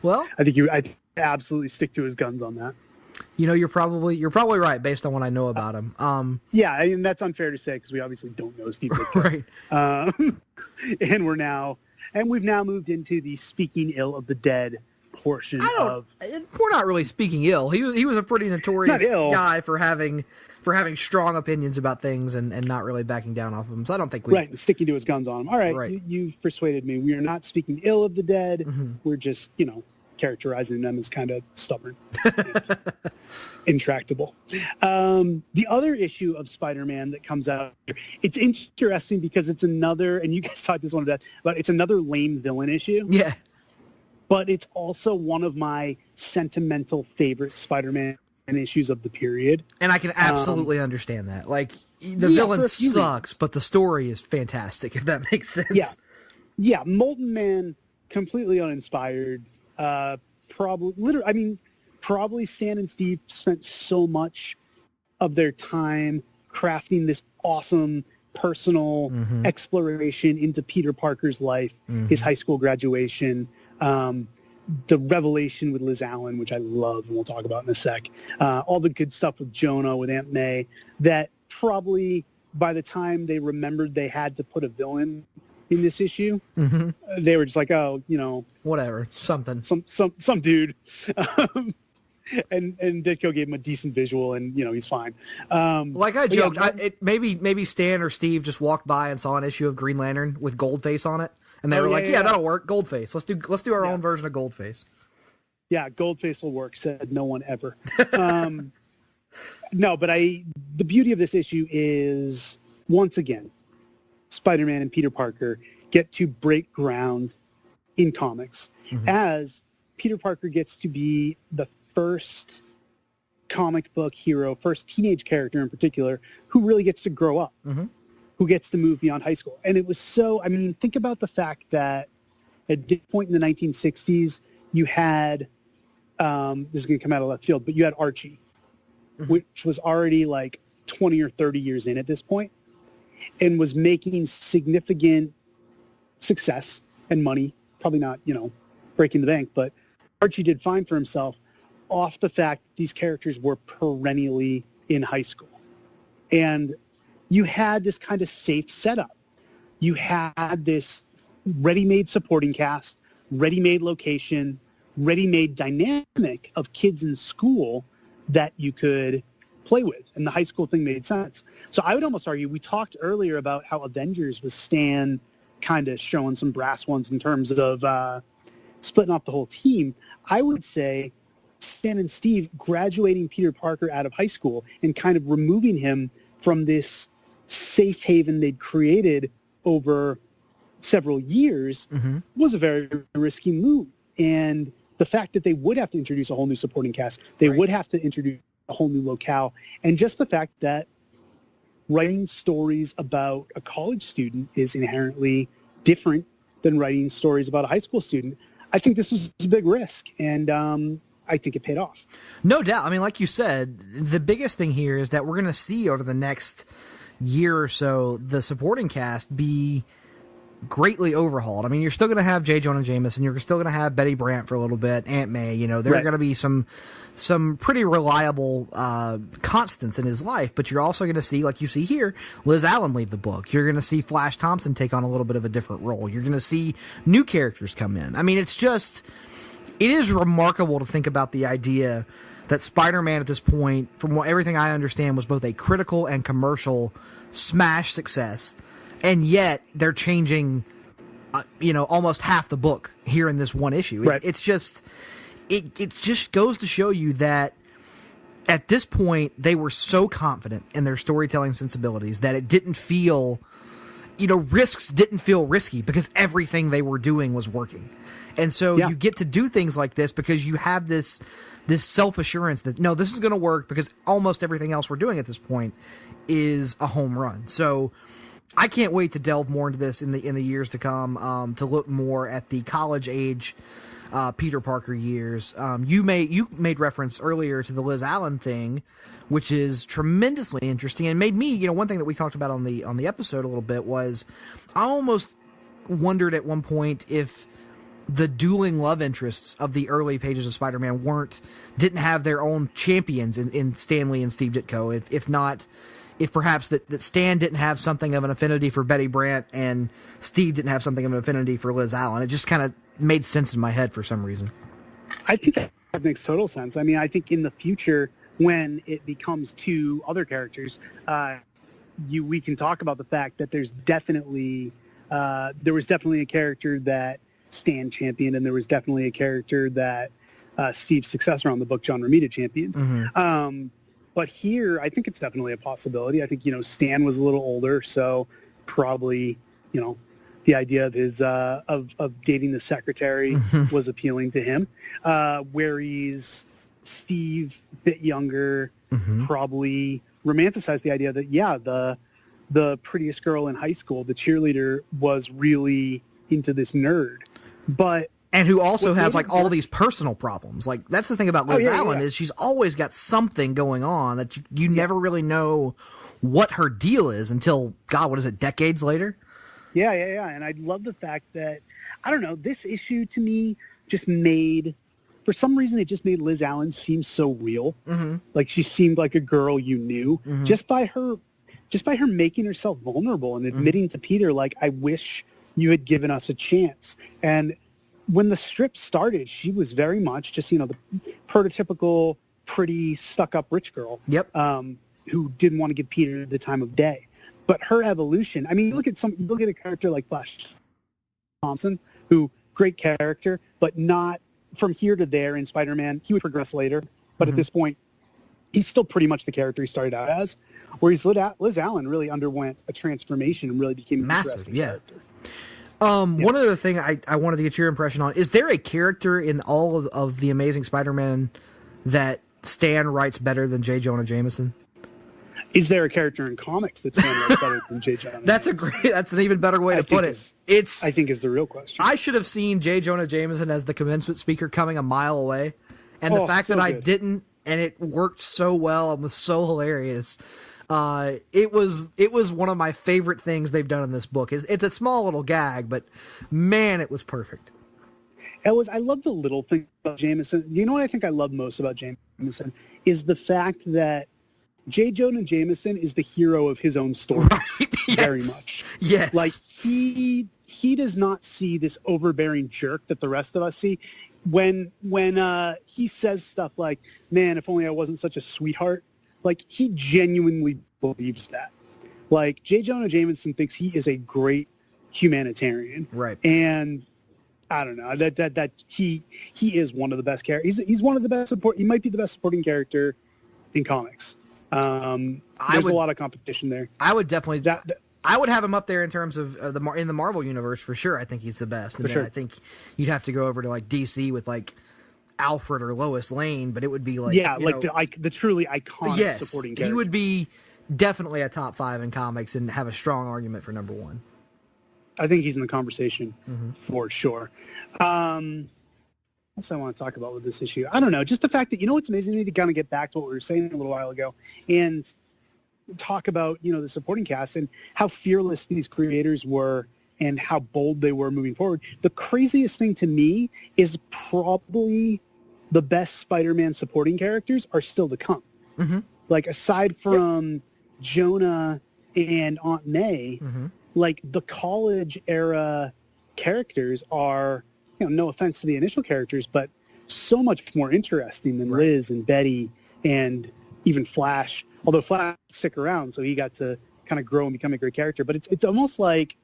Well, I think I'd absolutely stick to his guns on that. You're probably right based on what I know about him. Yeah, and that's unfair to say because we obviously don't know Steve Ditko. Right. And we've now moved into the speaking ill of the dead portion of. We're not really speaking ill. He was a pretty notorious guy for having strong opinions about things and not really backing down off of them. So I don't think sticking to his guns on him. All right. You persuaded me. We are not speaking ill of the dead. We're just characterizing them as kind of stubborn, and intractable. The other issue of Spider-Man that comes out, it's interesting because it's another, and you guys talked this one about, but it's another lame villain issue. Yeah. But it's also one of my sentimental favorite Spider-Man issues of the period. And I can absolutely understand that. Like, the villain sucks, but the story is fantastic, if that makes sense. Yeah. Molten Man completely uninspired. Probably Stan and Steve spent so much of their time crafting this awesome personal exploration into Peter Parker's life, his high school graduation, the revelation with Liz Allen, which I love and we'll talk about in a sec, all the good stuff with Jonah, with Aunt May, that probably by the time they remembered they had to put a villain in this issue, they were just like, oh, whatever, something, some dude. And Ditko gave him a decent visual, and he's fine. Like I joked, maybe Stan or Steve just walked by and saw an issue of Green Lantern with Goldface on it, and they were like, "Yeah, that'll work. Goldface. Let's do our own version of Goldface." Yeah, Goldface will work. Said no one ever. No, but the beauty of this issue is, once again, Spider-Man and Peter Parker get to break ground in comics as Peter Parker gets to be the first comic book hero, first teenage character in particular, who really gets to grow up, who gets to move beyond high school. And it was think about the fact that at this point in the 1960s, you had, this is going to come out of left field, but you had Archie, which was already like 20 or 30 years in at this point, and was making significant success and money, probably not, breaking the bank, but Archie did fine for himself off the fact that these characters were perennially in high school. And you had this kind of safe setup. You had this ready-made supporting cast, ready-made location, ready-made dynamic of kids in school that you could play with. And the high school thing made sense. So I would almost argue, we talked earlier about how Avengers was Stan kind of showing some brass ones in terms of splitting off the whole team. I would say Stan and Steve graduating Peter Parker out of high school and kind of removing him from this safe haven they'd created over several years was a very risky move. And the fact that they would have to introduce a whole new supporting cast, they would have to introduce a whole new locale, and just the fact that writing stories about a college student is inherently different than writing stories about a high school student. I think this was a big risk, and I think it paid off. No doubt. I mean, like you said, the biggest thing here is that we're going to see over the next year or so the supporting cast be greatly overhauled. I mean, you're still going to have J. Jonah Jameson, you're still going to have Betty Brant for a little bit, Aunt May, there are going to be some pretty reliable constants in his life, but you're also going to see, like you see here, Liz Allen leave the book. You're going to see Flash Thompson take on a little bit of a different role. You're going to see new characters come in. I mean, it is remarkable to think about the idea that Spider-Man at this point, from everything I understand, was both a critical and commercial smash success, and yet they're changing, almost half the book here in this one issue. Right. It just goes to show you that at this point they were so confident in their storytelling sensibilities that it didn't feel, risks didn't feel risky because everything they were doing was working. And so you get to do things like this because you have this self-assurance that, no, this is going to work because almost everything else we're doing at this point is a home run. So I can't wait to delve more into this in the years to come, to look more at the college age Peter Parker years. You made reference earlier to the Liz Allen thing, which is tremendously interesting, and made me, one thing that we talked about on the episode a little bit was I almost wondered at one point if the dueling love interests of the early pages of Spider-Man didn't have their own champions in Stan Lee and Steve Ditko. If perhaps that Stan didn't have something of an affinity for Betty Brant and Steve didn't have something of an affinity for Liz Allen. It just kind of made sense in my head for some reason. I think that makes total sense. I mean, I think in the future, when it becomes two other characters, we can talk about the fact that there was definitely a character that Stan championed, and there was definitely a character that Steve's successor on the book, John Romita, championed. But here, I think it's definitely a possibility. I think, Stan was a little older, so probably, the idea of his of dating the secretary was appealing to him. Whereas Steve, a bit younger, probably romanticized the idea that, the prettiest girl in high school, the cheerleader, was really into this nerd. But and who also what has made like it all work- these personal problems. Like that's the thing about Liz Allen is she's always got something going on that you never really know what her deal is until, God, what is it, decades later? Yeah. And I love the fact that, I don't know, this issue to me just made, for some reason, it just made Liz Allen seem so real. Mm-hmm. Like she seemed like a girl you knew just by her making herself vulnerable and admitting to Peter, like, I wish you had given us a chance. And when the strip started, she was very much just, the prototypical pretty stuck-up rich girl. Yep. Who didn't want to give Peter the time of day. But her evolution, I mean, look at a character like Flash Thompson, who, great character, but not from here to there in Spider-Man. He would progress later, but at this point, he's still pretty much the character he started out as. Whereas Liz Allen really underwent a transformation and really became an massive, interesting character. One other thing I wanted to get your impression on, is there a character in all of the Amazing Spider-Man that Stan writes better than J. Jonah Jameson? Is there a character in comics that's better than J. Jonah? That's an even better way to put it. I think is the real question. I should have seen J. Jonah Jameson as the commencement speaker coming a mile away, and the fact that I didn't, and it worked so well and was so hilarious. It was one of my favorite things they've done in this book. It's a small little gag, but man, it was perfect. I love the little thing about Jameson. You know what I think I love most about Jameson is the fact that J. Jonah Jameson is the hero of his own story. Right. Yes. Very much. Yes. Like he does not see this overbearing jerk that the rest of us see. When he says stuff like, man, if only I wasn't such a sweetheart, like he genuinely believes that. Like J. Jonah Jameson thinks he is a great humanitarian. Right. And I don't know, that he is one of the best characters. He's one of the best he might be the best supporting character in comics. There's a lot of competition there. I would definitely I would have him up there in terms of in the Marvel universe for sure. I think he's the best. And I think you'd have to go over to like DC with like Alfred or Lois Lane, but it would be like the truly iconic supporting character. He would be definitely a top 5 in comics and have a strong argument for number 1. I think he's in the conversation for sure. What else I want to talk about with this issue? I don't know. Just the fact that, what's amazing to me, to kind of get back to what we were saying a little while ago and talk about, the supporting cast and how fearless these creators were and how bold they were moving forward. The craziest thing to me is probably the best Spider-Man supporting characters are still to come. Mm-hmm. Like, aside from Jonah and Aunt May, like the college era characters are, no offense to the initial characters, but so much more interesting than Liz and Betty and even Flash. Although Flash stick around, so he got to kind of grow and become a great character. But it's almost like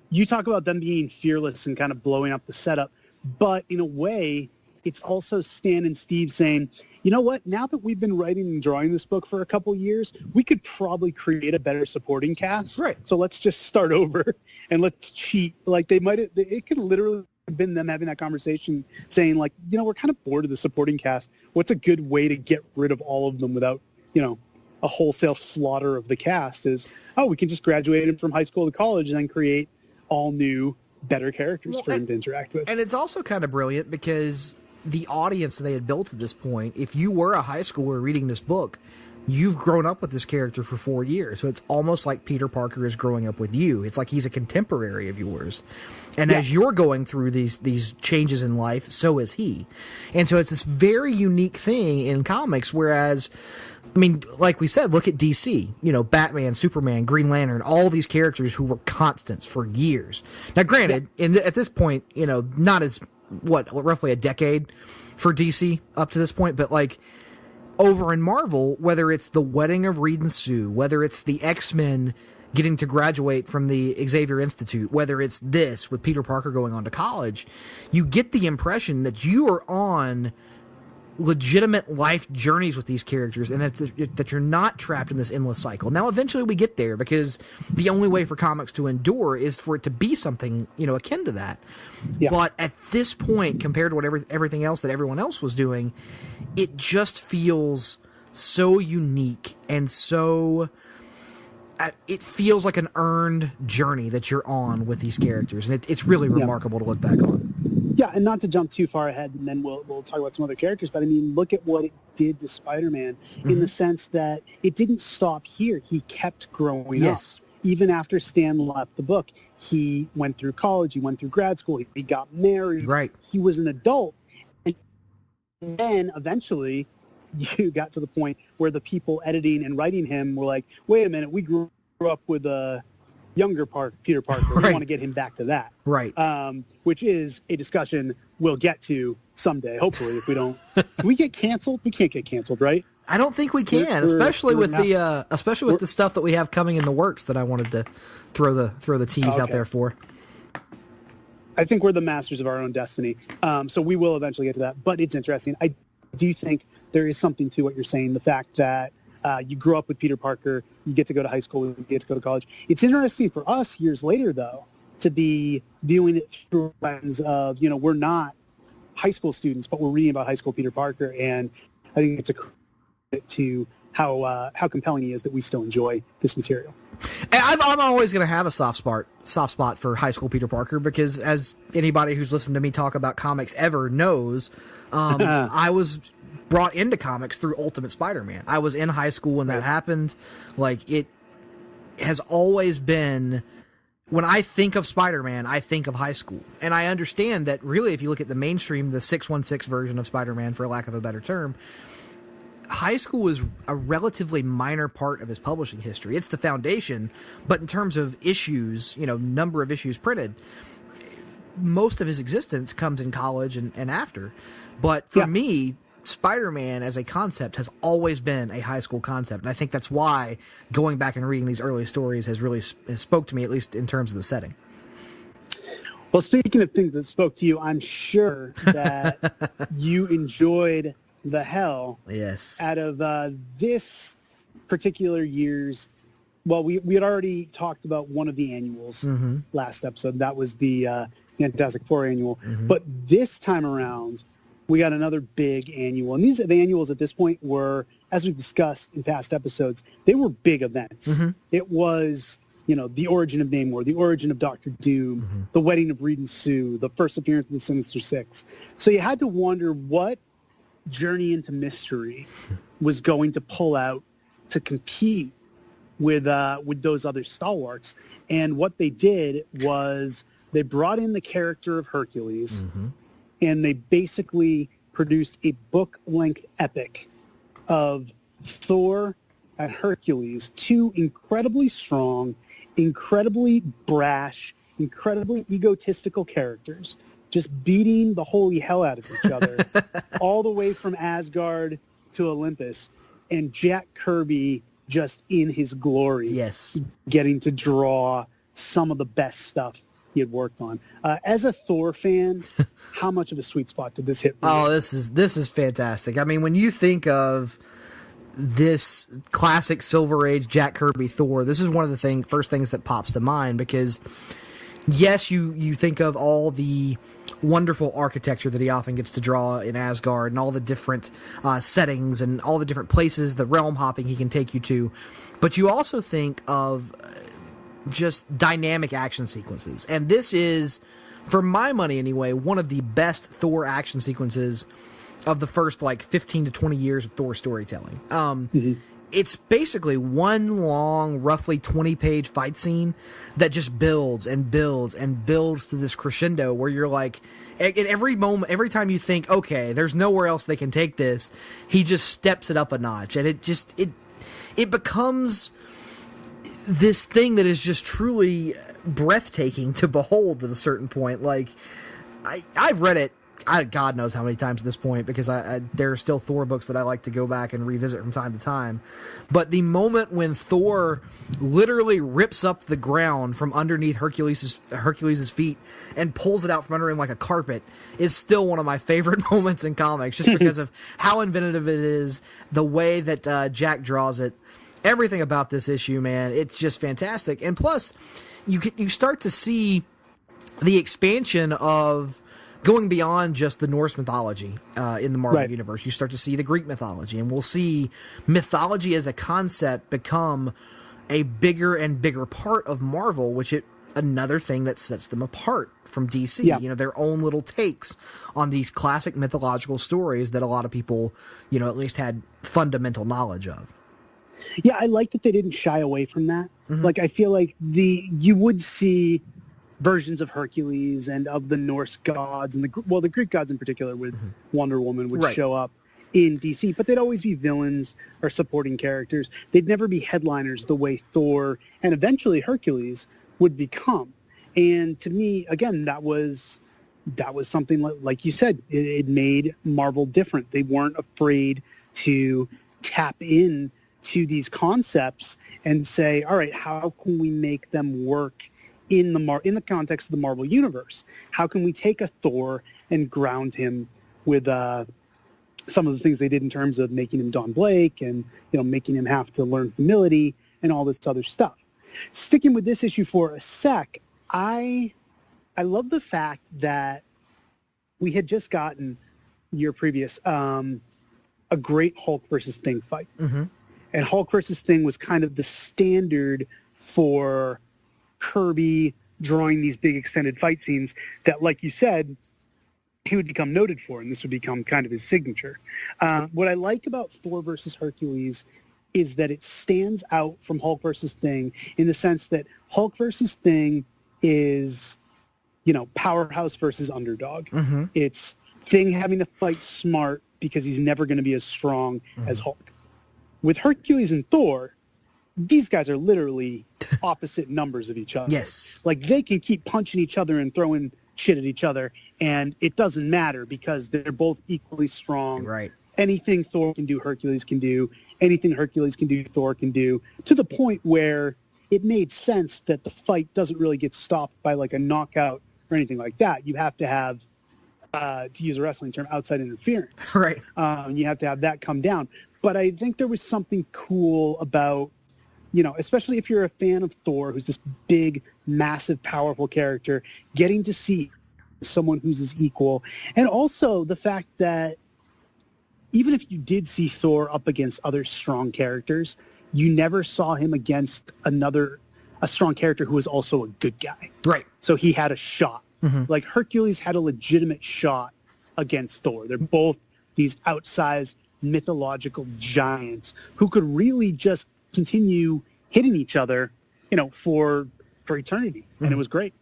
you talk about them being fearless and kind of blowing up the setup, but in a way, it's also Stan and Steve saying, you know what, now that we've been writing and drawing this book for a couple years, we could probably create a better supporting cast. Right. So let's just start over and let's cheat. Like it could literally have been them having that conversation saying like, we're kind of bored of the supporting cast. What's a good way to get rid of all of them without, a wholesale slaughter of the cast is, we can just graduate him from high school to college and then create all new, better characters for him to interact with. And it's also kind of brilliant because the audience they had built at this point, if you were a high schooler reading this book, you've grown up with this character for 4 years. So it's almost like Peter Parker is growing up with you. It's like he's a contemporary of yours. And as you're going through these changes in life, so is he. And so it's this very unique thing in comics, whereas, I mean, like we said, look at DC, Batman, Superman, Green Lantern, all these characters who were constants for years. Now, granted, at this point, not as, roughly a decade for DC up to this point, but like over in Marvel, whether it's the wedding of Reed and Sue, whether it's the X-Men getting to graduate from the Xavier Institute, whether it's this with Peter Parker going on to college, you get the impression that you are on legitimate life journeys with these characters and that you're not trapped in this endless cycle. Now, eventually we get there because the only way for comics to endure is for it to be something, akin to that. Yeah. But at this point, compared to everything else that everyone else was doing, it just feels so unique and so... it feels like an earned journey that you're on with these characters, and it's really remarkable to look back on. Yeah, and not to jump too far ahead, and then we'll talk about some other characters, but I mean, look at what it did to Spider-Man in the sense that it didn't stop here. He kept growing up. Even after Stan left the book, he went through college, he went through grad school, he got married. Right. He was an adult. And then eventually you got to the point where the people editing and writing him were like, wait a minute, we grew up with a younger Peter Parker. Right. We want to get him back to that. Right. Which is a discussion we'll get to someday, hopefully, if we don't. Can we get canceled? We can't get canceled, right? I don't think we can, especially with the stuff that we have coming in the works that I wanted to throw the tease out there for. I think we're the masters of our own destiny. So we will eventually get to that, but it's interesting. I do think there is something to what you're saying. The fact that you grew up with Peter Parker, you get to go to high school, you get to go to college. It's interesting for us years later, though, to be viewing it through a lens of, we're not high school students, but we're reading about high school Peter Parker, and I think it's a credit to how compelling he is that we still enjoy this material. I'm always going to have a soft spot for high school Peter Parker because, as anybody who's listened to me talk about comics ever knows, I was brought into comics through Ultimate Spider-Man. I was in high school when that happened. Like, it has always been, when I think of Spider-Man, I think of high school. And I understand that really, if you look at the mainstream, the 616 version of Spider-Man, for lack of a better term, high school is a relatively minor part of his publishing history. It's the foundation, but in terms of issues, number of issues printed, most of his existence comes in college and after. But for me, Spider-Man as a concept has always been a high school concept. And I think that's why going back and reading these early stories has spoke to me, at least in terms of the setting. Well, speaking of things that spoke to you, I'm sure that you enjoyed the hell out of this particular year's. Well, we had already talked about one of the annuals last episode. That was the Fantastic Four annual. But this time around, we got another big annual. And these annuals at this point were, as we've discussed in past episodes, they were big events. It was, the origin of Namor, the origin of Doctor Doom, the wedding of Reed and Sue, the first appearance of the Sinister Six. So you had to wonder what Journey into Mystery was going to pull out to compete with those other stalwarts. And what they did was they brought in the character of Hercules, and they basically produced a book-length epic of Thor and Hercules, two incredibly strong, incredibly brash, incredibly egotistical characters, just beating the holy hell out of each other, all the way from Asgard to Olympus, and Jack Kirby just in his glory, getting to draw some of the best stuff he had worked on. As a Thor fan, how much of a sweet spot did this hit? Oh, this is fantastic. I mean, when you think of this classic Silver Age Jack Kirby Thor, this is one of the first things that pops to mind because, yes, you think of all the wonderful architecture that he often gets to draw in Asgard and all the different settings and all the different places, the realm hopping he can take you to, but you also think of just dynamic action sequences. And this is, for my money anyway, one of the best Thor action sequences of the first 15 to 20 years of Thor storytelling. It's basically one long, roughly 20-page fight scene that just builds and builds and builds to this crescendo where you're like, at every moment, every time you think, okay, there's nowhere else they can take this, he just steps it up a notch. And it becomes this thing that is just truly breathtaking to behold at a certain point. Like, I've read it, God knows how many times at this point, because there are still Thor books that I like to go back and revisit from time to time. But the moment when Thor literally rips up the ground from underneath Hercules' feet and pulls it out from under him like a carpet is still one of my favorite moments in comics, just because of how inventive it is, the way that Jack draws it. Everything about this issue, man, it's just fantastic. And plus, you start to see the expansion of going beyond just the Norse mythology in the Marvel universe. You start to see the Greek mythology, and we'll see mythology as a concept become a bigger and bigger part of Marvel, which it another thing that sets them apart from DC. Yeah. You know, their own little takes on these classic mythological stories that a lot of people, you know, at least had fundamental knowledge of. Yeah, I like that they didn't shy away from that. Like, I feel like you would see versions of Hercules and of the Norse gods and the Greek gods in particular with Wonder Woman would show up in DC, but they'd always be villains or supporting characters. They'd never be headliners the way Thor and eventually Hercules would become. And to me, again, that was something like you said, it made Marvel different. They weren't afraid to tap in to these concepts and say, all right, how can we make them work in the context of the Marvel universe? How can we take a Thor and ground him with some of the things they did in terms of making him Don Blake and, you know, making him have to learn humility and all this other stuff. Sticking with this issue for a sec, I love the fact that we had just gotten year previous a great Hulk versus Thing fight. And Hulk versus Thing was kind of the standard for Kirby drawing these big extended fight scenes that, like you said, he would become noted for, and this would become kind of his signature. What I like about Thor versus Hercules is that it stands out from Hulk versus Thing in the sense that Hulk versus Thing is, you know, powerhouse versus underdog. It's Thing having to fight smart because he's never going to be as strong as Hulk. With Hercules and Thor, these guys are literally opposite numbers of each other. Yes. Like, they can keep punching each other and throwing shit at each other, and it doesn't matter because they're both equally strong. Right. Anything Thor can do, Hercules can do. Anything Hercules can do, Thor can do, to the point where it made sense that the fight doesn't really get stopped by like a knockout or anything like that. You have to have, to use a wrestling term, outside interference. Right. You have to have that come down. But I think there was something cool about, you know, especially if you're a fan of Thor, who's this big, massive, powerful character, getting to see someone who's his equal. And also the fact that even if you did see Thor up against other strong characters, you never saw him against a strong character who was also a good guy. Right. So he had a shot. Like, Hercules had a legitimate shot against Thor. They're both these outsized mythological giants who could really just continue hitting each other, you know, for eternity. And it was great.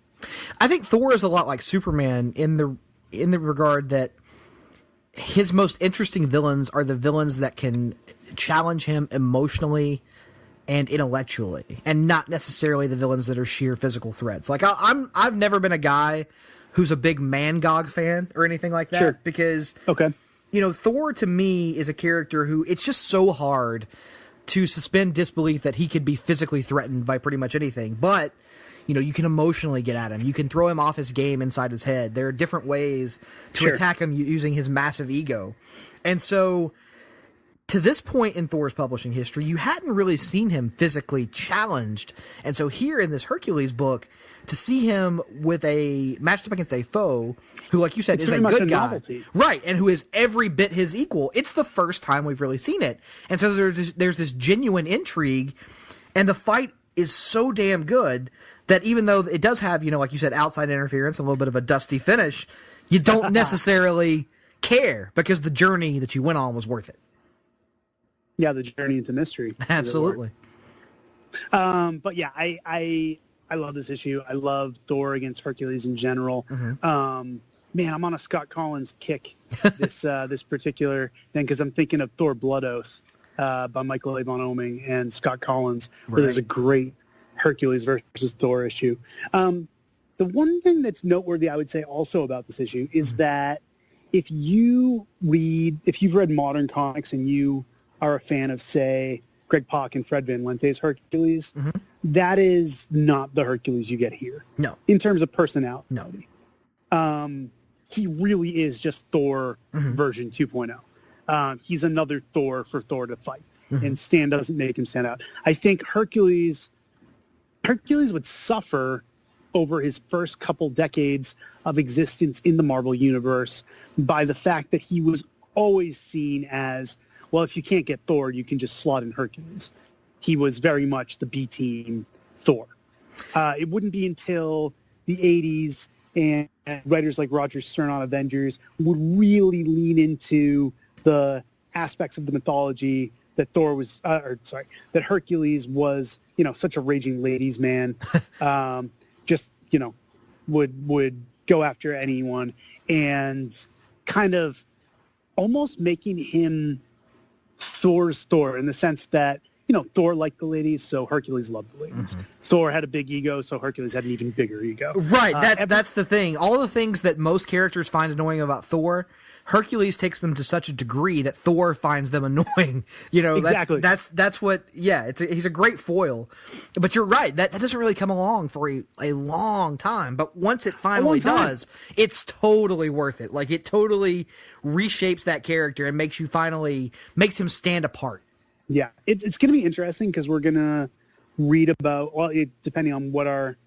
I think Thor is a lot like Superman in the regard that his most interesting villains are the villains that can challenge him emotionally and intellectually, and not necessarily the villains that are sheer physical threats. Like, I've never been a guy who's a big Mangog fan or anything like that, because you know, Thor to me is a character who, it's just so hard to suspend disbelief that he could be physically threatened by pretty much anything. But, you know, you can emotionally get at him. You can throw him off his game inside his head. There are different ways to attack him using his massive ego. And so, to this point in Thor's publishing history, you hadn't really seen him physically challenged. And so here in this Hercules book, to see him with matched up against a foe who, like you said, is a good guy. Novelty. Right, and who is every bit his equal. It's the first time we've really seen it. And so there's this genuine intrigue, and the fight is so damn good that even though it does have, you know, like you said, outside interference, a little bit of a dusty finish, you don't necessarily care because the journey that you went on was worth it. Yeah, the journey into mystery. Absolutely. But yeah, I love this issue. I love Thor against Hercules in general. Man, I'm on a Scott Collins kick this particular thing, because I'm thinking of Thor Blood Oath by Michael A. von Oeming and Scott Collins, where there's a great Hercules versus Thor issue. The one thing that's noteworthy, I would say, also about this issue is that if you've read modern comics and you are a fan of, say, Greg Pak and Fred Van Lente's Hercules, that is not the Hercules you get here. No. In terms of personality. No. He really is just Thor version 2.0. He's another Thor for Thor to fight. And Stan doesn't make him stand out. I think Hercules would suffer over his first couple decades of existence in the Marvel Universe by the fact that he was always seen as, well, if you can't get Thor, you can just slot in Hercules. He was very much the B-team Thor. It wouldn't be until the 80s and writers like Roger Stern on Avengers would really lean into the aspects of the mythology that that Hercules was, such a raging ladies' man, just, would go after anyone, and kind of almost making him Thor's Thor, in the sense that, Thor liked the ladies, so Hercules loved the ladies. Mm-hmm. Thor had a big ego, so Hercules had an even bigger ego. Right, that's the thing. All the things that most characters find annoying about Thor, Hercules takes them to such a degree that Thor finds them annoying. Exactly. That's what. Yeah, he's a great foil. But you're right. That doesn't really come along for a long time. But once it finally does, it's totally worth it. Like, it totally reshapes that character and makes him stand apart. Yeah, it's going to be interesting because we're going to read about, depending on what our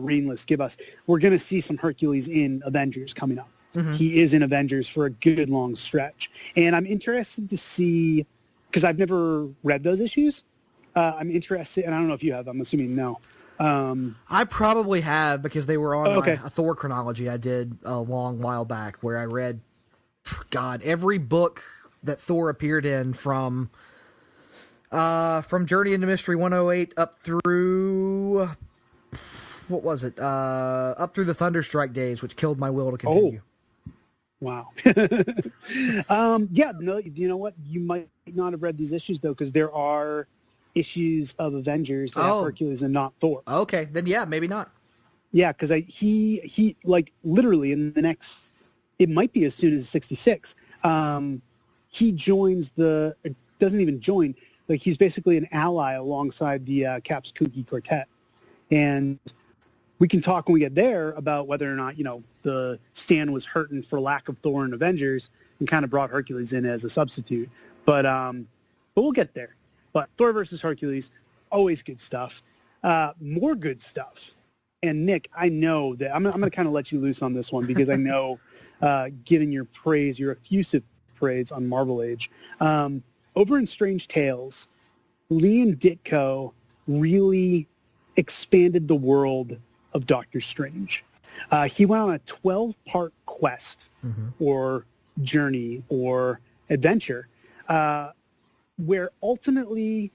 reading lists give us, we're going to see some Hercules in Avengers coming up. Mm-hmm. He is in Avengers for a good long stretch. And I'm interested to see, because I've never read those issues, I'm interested, and I don't know if you have, I'm assuming no. I probably have, because they were on a Thor chronology I did a long while back, where I read, every book that Thor appeared in from Journey into Mystery 108 up through, what was it? Up through the Thunderstrike days, which killed my will to continue. Wow. No, you know what? You might not have read these issues, though, because there are issues of Avengers that have Hercules and not Thor. Okay, then yeah, maybe not. Yeah, because he like literally in the next, it might be as soon as 66, he joins doesn't even join, like he's basically an ally alongside the Cap's Kooky Quartet. And we can talk when we get there about whether or not, the Stan was hurting for lack of Thor in Avengers and kind of brought Hercules in as a substitute. But we'll get there. But Thor versus Hercules, always good stuff. More good stuff. And Nick, I know that I'm going to kind of let you loose on this one, because I know, given your effusive praise on Marvel Age, over in Strange Tales, Liam Ditko really expanded the world of Doctor Strange. He went on a 12-part quest or journey or adventure where ultimately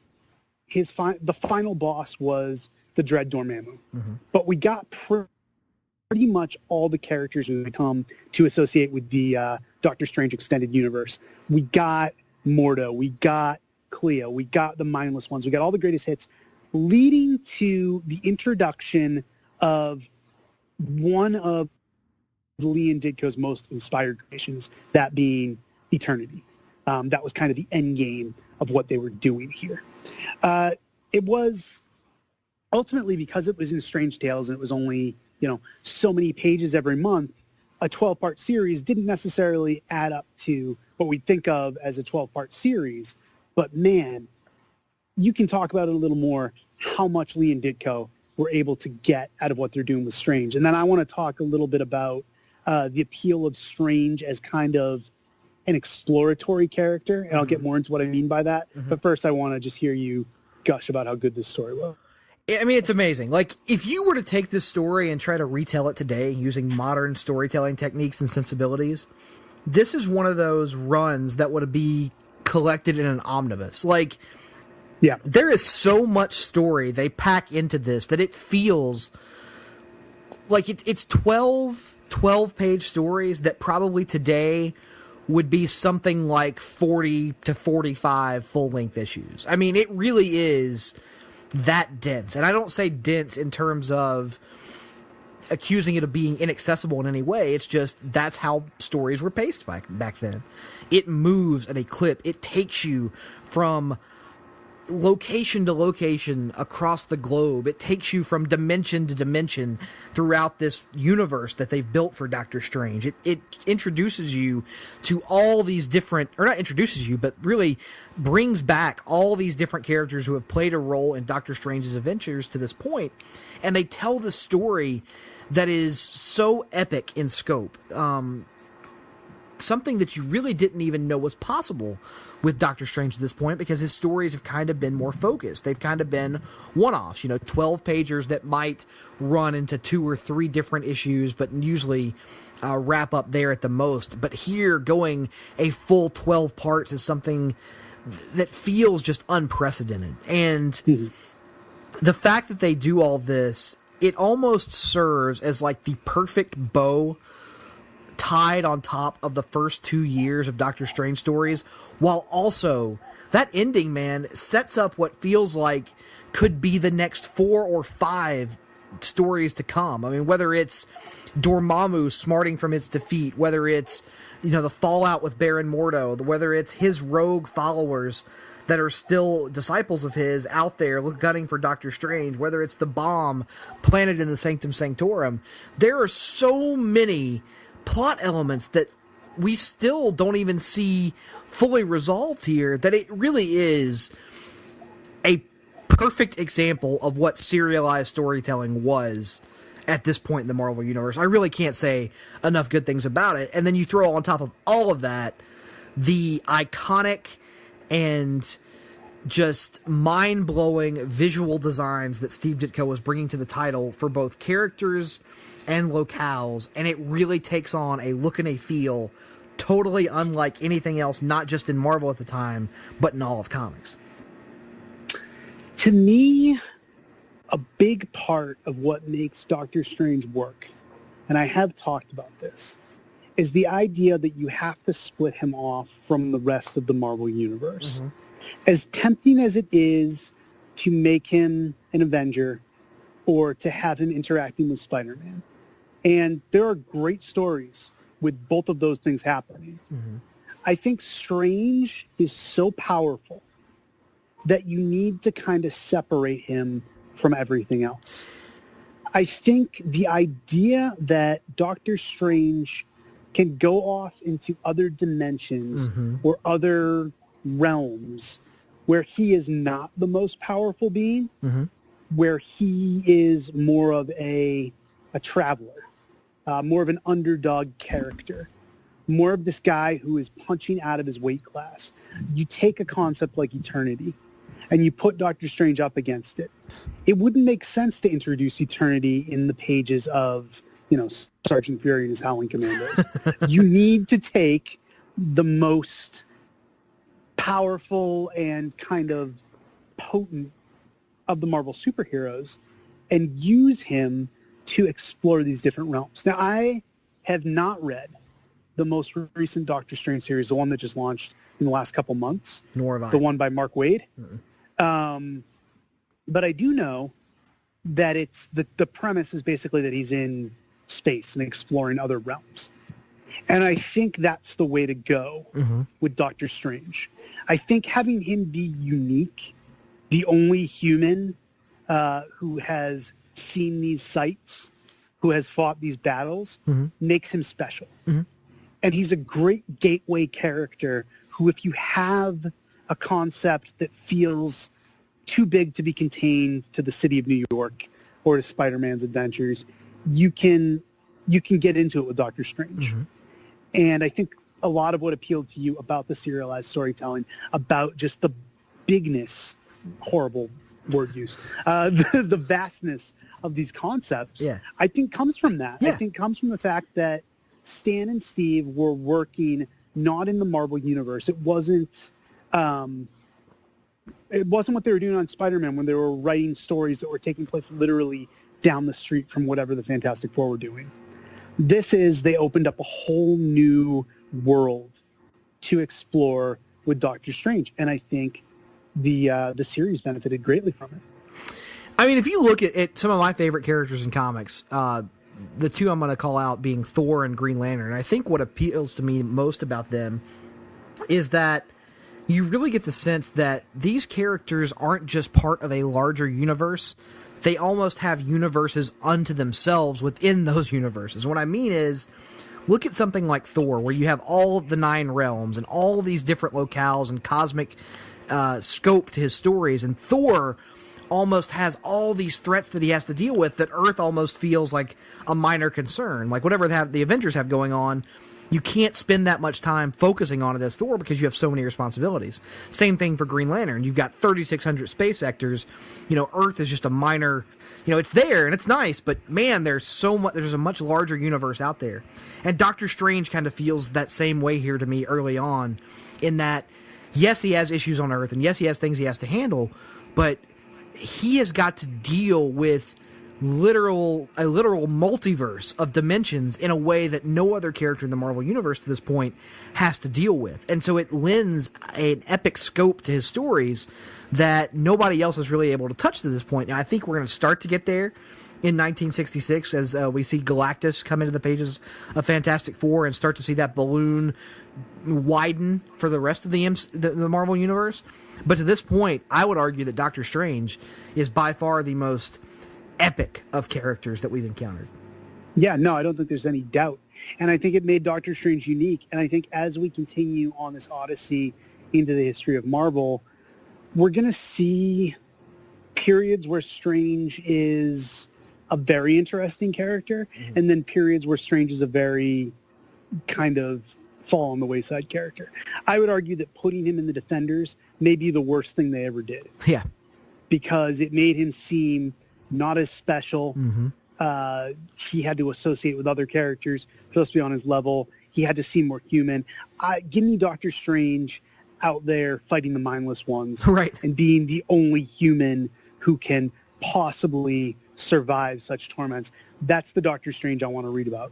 the final boss was the Dread Dormammu. Mm-hmm. But we got pretty much all the characters we come to associate with the Doctor Strange Extended Universe. We got Mordo, we got Cleo, we got the mindless ones, we got all the greatest hits, leading to the introduction of one of Lee and Ditko's most inspired creations, that being Eternity. That was kind of the end game of what they were doing here. It was ultimately, because it was in Strange Tales and it was only, so many pages every month, a 12-part series didn't necessarily add up to what we think of as a 12-part series. But man, you can talk about it a little more, how much Lee and Ditko were able to get out of what they're doing with Strange. And then I want to talk a little bit about the appeal of Strange as kind of an exploratory character, and I'll get more into what I mean by that. Mm-hmm. But first, I want to just hear you gush about how good this story was. I mean, it's amazing. Like, if you were to take this story and try to retell it today using modern storytelling techniques and sensibilities, this is one of those runs that would be collected in an omnibus. Like, yeah, there is so much story they pack into this that it feels like it's 12-page stories that probably today would be something like 40 to 45 full-length issues. I mean, it really is that dense. And I don't say dense in terms of accusing it of being inaccessible in any way. It's just that's how stories were paced back then. It moves at a clip. It takes you from location to location across the globe. It takes you from dimension to dimension throughout this universe that they've built for Doctor Strange. It introduces you to all these different, or not introduces you, but really brings back all these different characters who have played a role in Doctor Strange's adventures to this point, and they tell the story that is so epic in scope. something that you really didn't even know was possible with Doctor Strange at this point, because his stories have kind of been more focused. They've kind of been one-offs, 12-pagers that might run into 2 or 3 different issues, but usually wrap up there at the most. But here, going a full 12 parts is something that feels just unprecedented. And the fact that they do all this, it almost serves as like the perfect bow tied on top of the first 2 years of Doctor Strange stories, while also that ending, man, sets up what feels like could be the next 4 or 5 stories to come. I mean, whether it's Dormammu smarting from its defeat, whether it's, the fallout with Baron Mordo, whether it's his rogue followers that are still disciples of his out there gunning for Doctor Strange, whether it's the bomb planted in the Sanctum Sanctorum, there are so many plot elements that we still don't even see fully resolved here, that it really is a perfect example of what serialized storytelling was at this point in the Marvel Universe. I really can't say enough good things about it. And then you throw on top of all of that the iconic and just mind-blowing visual designs that Steve Ditko was bringing to the title for both characters and locales, and it really takes on a look and a feel totally unlike anything else, not just in Marvel at the time, but in all of comics. To me, a big part of what makes Doctor Strange work, and I have talked about this, is the idea that you have to split him off from the rest of the Marvel Universe. As tempting as it is to make him an Avenger or to have him interacting with Spider-Man, and there are great stories with both of those things happening, I think Strange is so powerful that you need to kind of separate him from everything else. I think the idea that Doctor Strange can go off into other dimensions or other realms where he is not the most powerful being, where he is more of a traveler, more of an underdog character, more of this guy who is punching out of his weight class. You take a concept like Eternity and you put Doctor Strange up against it. It wouldn't make sense to introduce Eternity in the pages of, Sergeant Fury and his Howling Commandos. You need to take the most powerful and kind of potent of the Marvel superheroes and use him to explore these different realms. Now, I have not read the most recent Doctor Strange series, the one that just launched in the last couple months. Nor have I. The one by Mark Waid. But I do know that it's the premise is basically that he's in space and exploring other realms. And I think that's the way to go with Doctor Strange. I think having him be unique, the only human who has seen these sights, who has fought these battles, makes him special. And he's a great gateway character who, if you have a concept that feels too big to be contained to the city of New York or to Spider-Man's adventures, you can get into it with Doctor Strange. And I think a lot of what appealed to you about the serialized storytelling, about just the bigness, horrible word use, the vastness of these concepts, I think comes from that. I think comes from the fact that Stan and Steve were working not in the Marvel Universe. It wasn't what they were doing on Spider-Man when they were writing stories that were taking place literally down the street from whatever the Fantastic Four were doing. This is, they opened up a whole new world to explore with Doctor Strange, and I think the series benefited greatly from it. I mean, if you look at some of my favorite characters in comics, the two I'm going to call out being Thor and Green Lantern, I think what appeals to me most about them is that you really get the sense that these characters aren't just part of a larger universe. They almost have universes unto themselves within those universes. What I mean is, look at something like Thor, where you have all of the 9 realms and all these different locales and cosmic scope to his stories, and Thor almost has all these threats that he has to deal with that Earth almost feels like a minor concern. Like whatever the Avengers have going on, you can't spend that much time focusing on it as Thor because you have so many responsibilities. Same thing for Green Lantern. You've got 3,600 space sectors. Earth is just a minor, it's there and it's nice, but man, there's a much larger universe out there. And Doctor Strange kind of feels that same way here to me early on, in that, yes, he has issues on Earth, and yes, he has things he has to handle, but he has got to deal with a literal multiverse of dimensions in a way that no other character in the Marvel Universe to this point has to deal with. And so it lends an epic scope to his stories that nobody else is really able to touch to this point. Now, I think we're going to start to get there in 1966 as we see Galactus come into the pages of Fantastic Four and start to see that balloon widen for the rest of the Marvel Universe. But to this point, I would argue that Doctor Strange is by far the most epic of characters that we've encountered. Yeah, no, I don't think there's any doubt. And I think it made Doctor Strange unique. And I think as we continue on this odyssey into the history of Marvel, we're going to see periods where Strange is a very interesting character, and then periods where Strange is a very kind of fall on the wayside character. I would argue that putting him in the Defenders may be the worst thing they ever did. Yeah. Because it made him seem not as special. He had to associate with other characters, supposed to be on his level. He had to seem more human. Give me Doctor Strange out there fighting the mindless ones, right, and being the only human who can possibly survive such torments. That's the Doctor Strange I want to read about.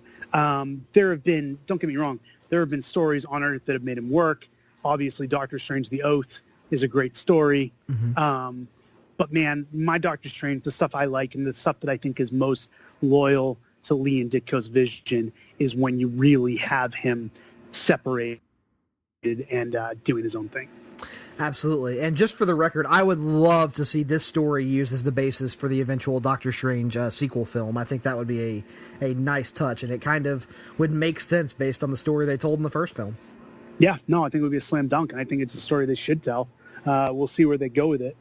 There have been, don't get me wrong, there have been stories on Earth that have made him work. Obviously, Doctor Strange The Oath is a great story. But man, my Doctor Strange, the stuff I like and the stuff that I think is most loyal to Lee and Ditko's vision is when you really have him separated and doing his own thing. Absolutely. And just for the record, I would love to see this story used as the basis for the eventual Doctor Strange sequel film. I think that would be a nice touch, and it kind of would make sense based on the story they told in the first film. Yeah, no, I think it would be a slam dunk, and I think it's a story they should tell. We'll see where they go with it.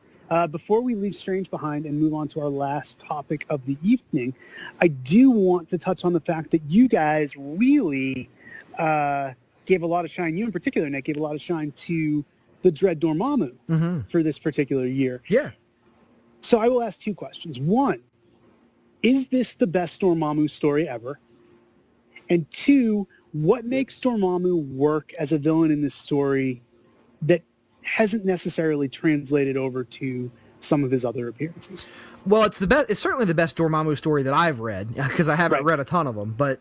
Before we leave Strange behind and move on to our last topic of the evening, I do want to touch on the fact that you guys really gave a lot of shine, you in particular, Nick, gave a lot of shine to the Dread Dormammu for this particular year. Yeah. So I will ask two questions. One, is this the best Dormammu story ever? And two, what makes Dormammu work as a villain in this story that hasn't necessarily translated over to some of his other appearances? Well, it's the best. It's certainly the best Dormammu story that I've read, because I haven't read a ton of them. But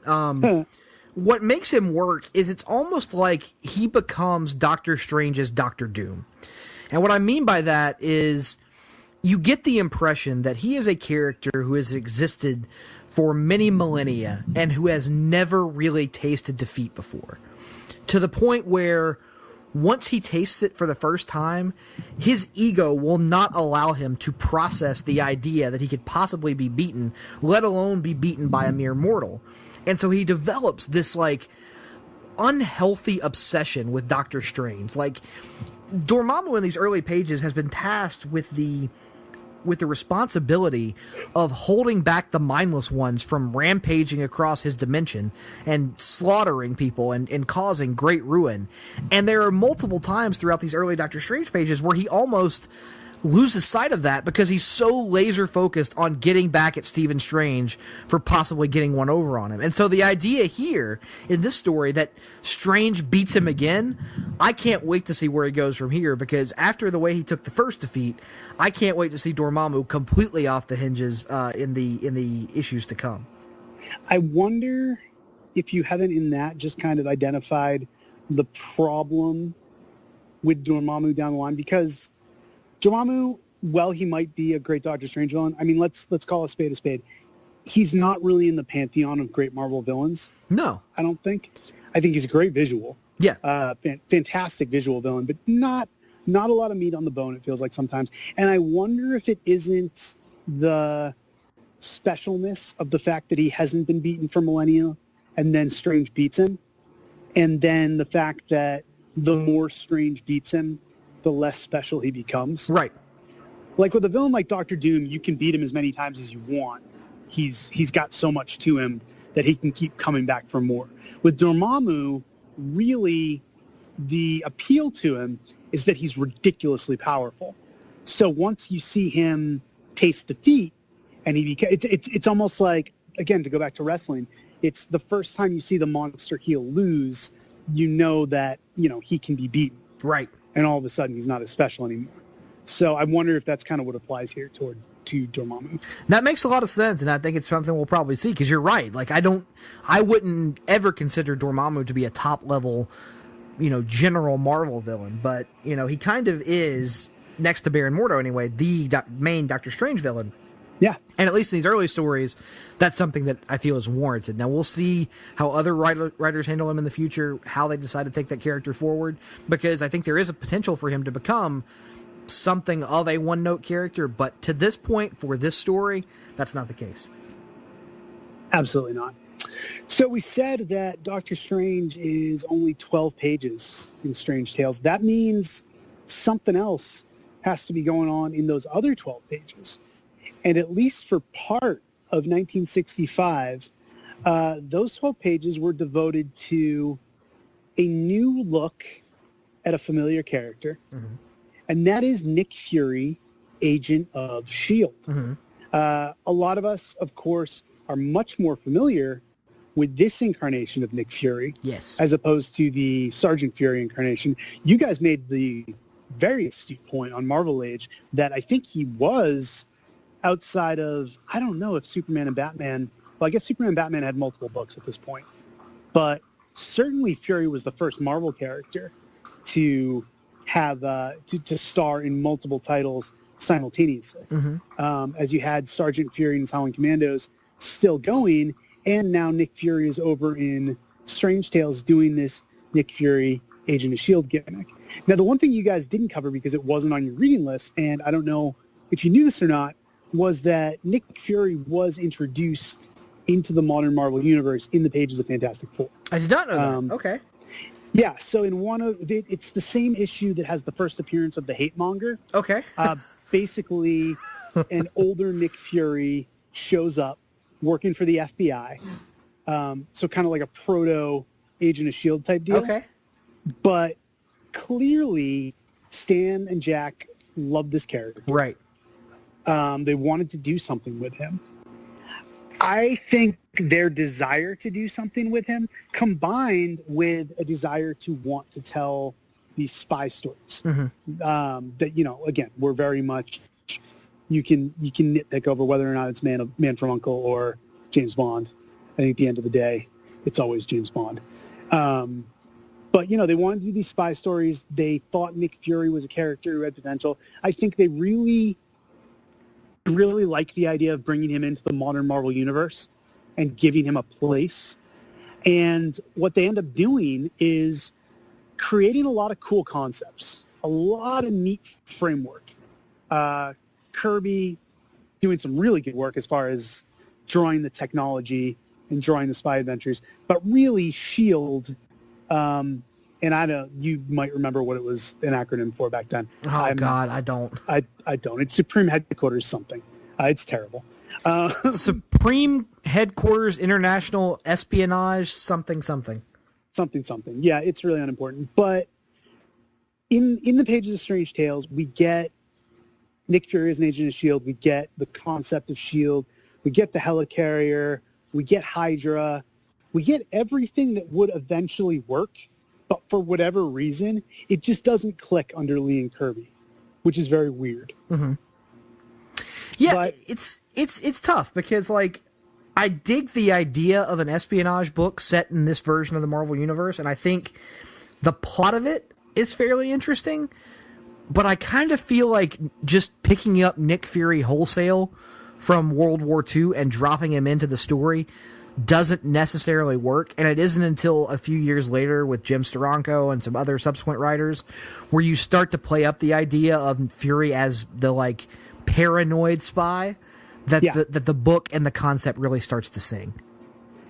what makes him work is it's almost like he becomes Doctor Strange's Doctor Doom. And what I mean by that is you get the impression that he is a character who has existed for many millennia and who has never really tasted defeat before, to the point where once he tastes it for the first time, his ego will not allow him to process the idea that he could possibly be beaten, let alone be beaten by a mere mortal. And so he develops this, unhealthy obsession with Doctor Strange. Dormammu in these early pages has been tasked with the responsibility of holding back the mindless ones from rampaging across his dimension and slaughtering people and causing great ruin. And there are multiple times throughout these early Doctor Strange pages where he almost loses sight of that because he's so laser focused on getting back at Stephen Strange for possibly getting one over on him. And so the idea here in this story that Strange beats him again, I can't wait to see where he goes from here, because after the way he took the first defeat, I can't wait to see Dormammu completely off the hinges in the issues to come. I wonder if you haven't in that just kind of identified the problem with Dormammu down the line, because Dormammu, well, he might be a great Doctor Strange villain. I mean, let's call a spade a spade. He's not really in the pantheon of great Marvel villains. No, I don't think. I think he's a great visual. Yeah, fantastic visual villain, but not a lot of meat on the bone, it feels like sometimes. And I wonder if it isn't the specialness of the fact that he hasn't been beaten for millennia, and then Strange beats him, and then the fact that the more Strange beats him, the less special he becomes. Right. Like with a villain like Doctor Doom, you can beat him as many times as you want. He's got so much to him that he can keep coming back for more. With Dormammu, really the appeal to him is that he's ridiculously powerful. So once you see him taste defeat, and it's almost like, again, to go back to wrestling, it's the first time you see the monster heel lose, you know that, he can be beaten. Right. And all of a sudden he's not as special anymore. So I wonder if that's kind of what applies here to Dormammu. That makes a lot of sense, and I think it's something we'll probably see, because you're right. Like, I wouldn't ever consider Dormammu to be a top-level, general Marvel villain, but, he kind of is, next to Baron Mordo anyway, the main Doctor Strange villain. Yeah. And at least in these early stories, that's something that I feel is warranted. Now, we'll see how other writers handle him in the future, how they decide to take that character forward, because I think there is a potential for him to become something of a one-note character, but to this point, for this story, that's not the case. Absolutely not. So we said that Doctor Strange is only 12 pages in Strange Tales. That means something else has to be going on in those other 12 pages. And at least for part of 1965, those 12 pages were devoted to a new look at a familiar character, and that is Nick Fury, agent of S.H.I.E.L.D. A lot of us, of course, are much more familiar with this incarnation of Nick Fury, yes, as opposed to the Sergeant Fury incarnation. You guys made the very astute point on Marvel Age that I think he was... outside of, I don't know if Superman and Batman, well, I guess Superman and Batman had multiple books at this point, but certainly Fury was the first Marvel character to have, to star in multiple titles simultaneously. As you had Sergeant Fury and his Howling Commandos still going, and now Nick Fury is over in Strange Tales doing this Nick Fury Agent of S.H.I.E.L.D. gimmick. Now, the one thing you guys didn't cover because it wasn't on your reading list, and I don't know if you knew this or not, was that Nick Fury was introduced into the modern Marvel universe in the pages of Fantastic Four. I did not know that. Okay. Yeah, so in it's the same issue that has the first appearance of the Hate Monger. Okay. Basically, an older Nick Fury shows up working for the FBI. So kind of like a proto Agent of S.H.I.E.L.D. type deal. Okay. But clearly, Stan and Jack loved this character. Right. They wanted to do something with him. I think their desire to do something with him combined with a desire to want to tell these spy stories that, again, we're very much, you can nitpick over whether or not it's Man from U.N.C.L.E. or James Bond. I think at the end of the day, it's always James Bond. But, they wanted to do these spy stories. They thought Nick Fury was a character who had potential. I think they really like the idea of bringing him into the modern Marvel universe and giving him a place. And what they end up doing is creating a lot of cool concepts, a lot of neat framework. Kirby doing some really good work as far as drawing the technology and drawing the spy adventures, but really S.H.I.E.L.D., and you might remember what it was an acronym for back then. Oh, God, I don't. I don't. It's Supreme Headquarters something. It's terrible. Supreme Headquarters International Espionage something. Something. Yeah, it's really unimportant. But in the pages of Strange Tales, we get Nick Fury as an agent of S.H.I.E.L.D. We get the concept of S.H.I.E.L.D. We get the helicarrier. We get Hydra. We get everything that would eventually work. But for whatever reason, it just doesn't click under Lee and Kirby, which is very weird. Yeah, but, it's tough because, like, I dig the idea of an espionage book set in this version of the Marvel Universe, and I think the plot of it is fairly interesting, but I kind of feel like just picking up Nick Fury wholesale from World War II and dropping him into the story doesn't necessarily work, and it isn't until a few years later with Jim Steranko and some other subsequent writers where you start to play up the idea of Fury as the, like, paranoid spy that the book and the concept really starts to sing.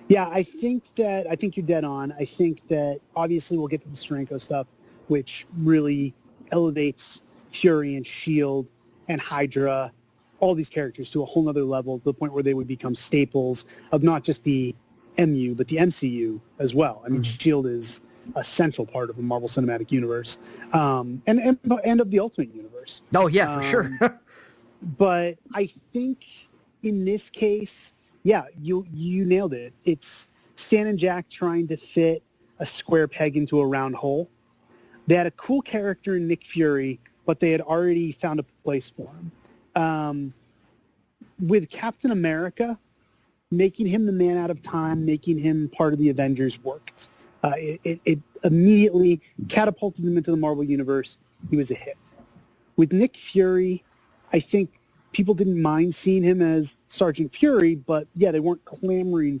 Yeah, I think you're dead on. I think that obviously we'll get to the Steranko stuff, which really elevates Fury and S.H.I.E.L.D. and Hydra, all these characters to a whole nother level, to the point where they would become staples of not just the MU, but the MCU as well. I mean, S.H.I.E.L.D. is a central part of the Marvel Cinematic Universe, and of the Ultimate Universe. Oh, yeah, for sure. But I think in this case, yeah, you nailed it. It's Stan and Jack trying to fit a square peg into a round hole. They had a cool character in Nick Fury, but they had already found a place for him. With Captain America, making him the man out of time, making him part of the Avengers worked. It immediately catapulted him into the Marvel Universe. He was a hit. With Nick Fury, I think people didn't mind seeing him as Sergeant Fury, but yeah, they weren't clamoring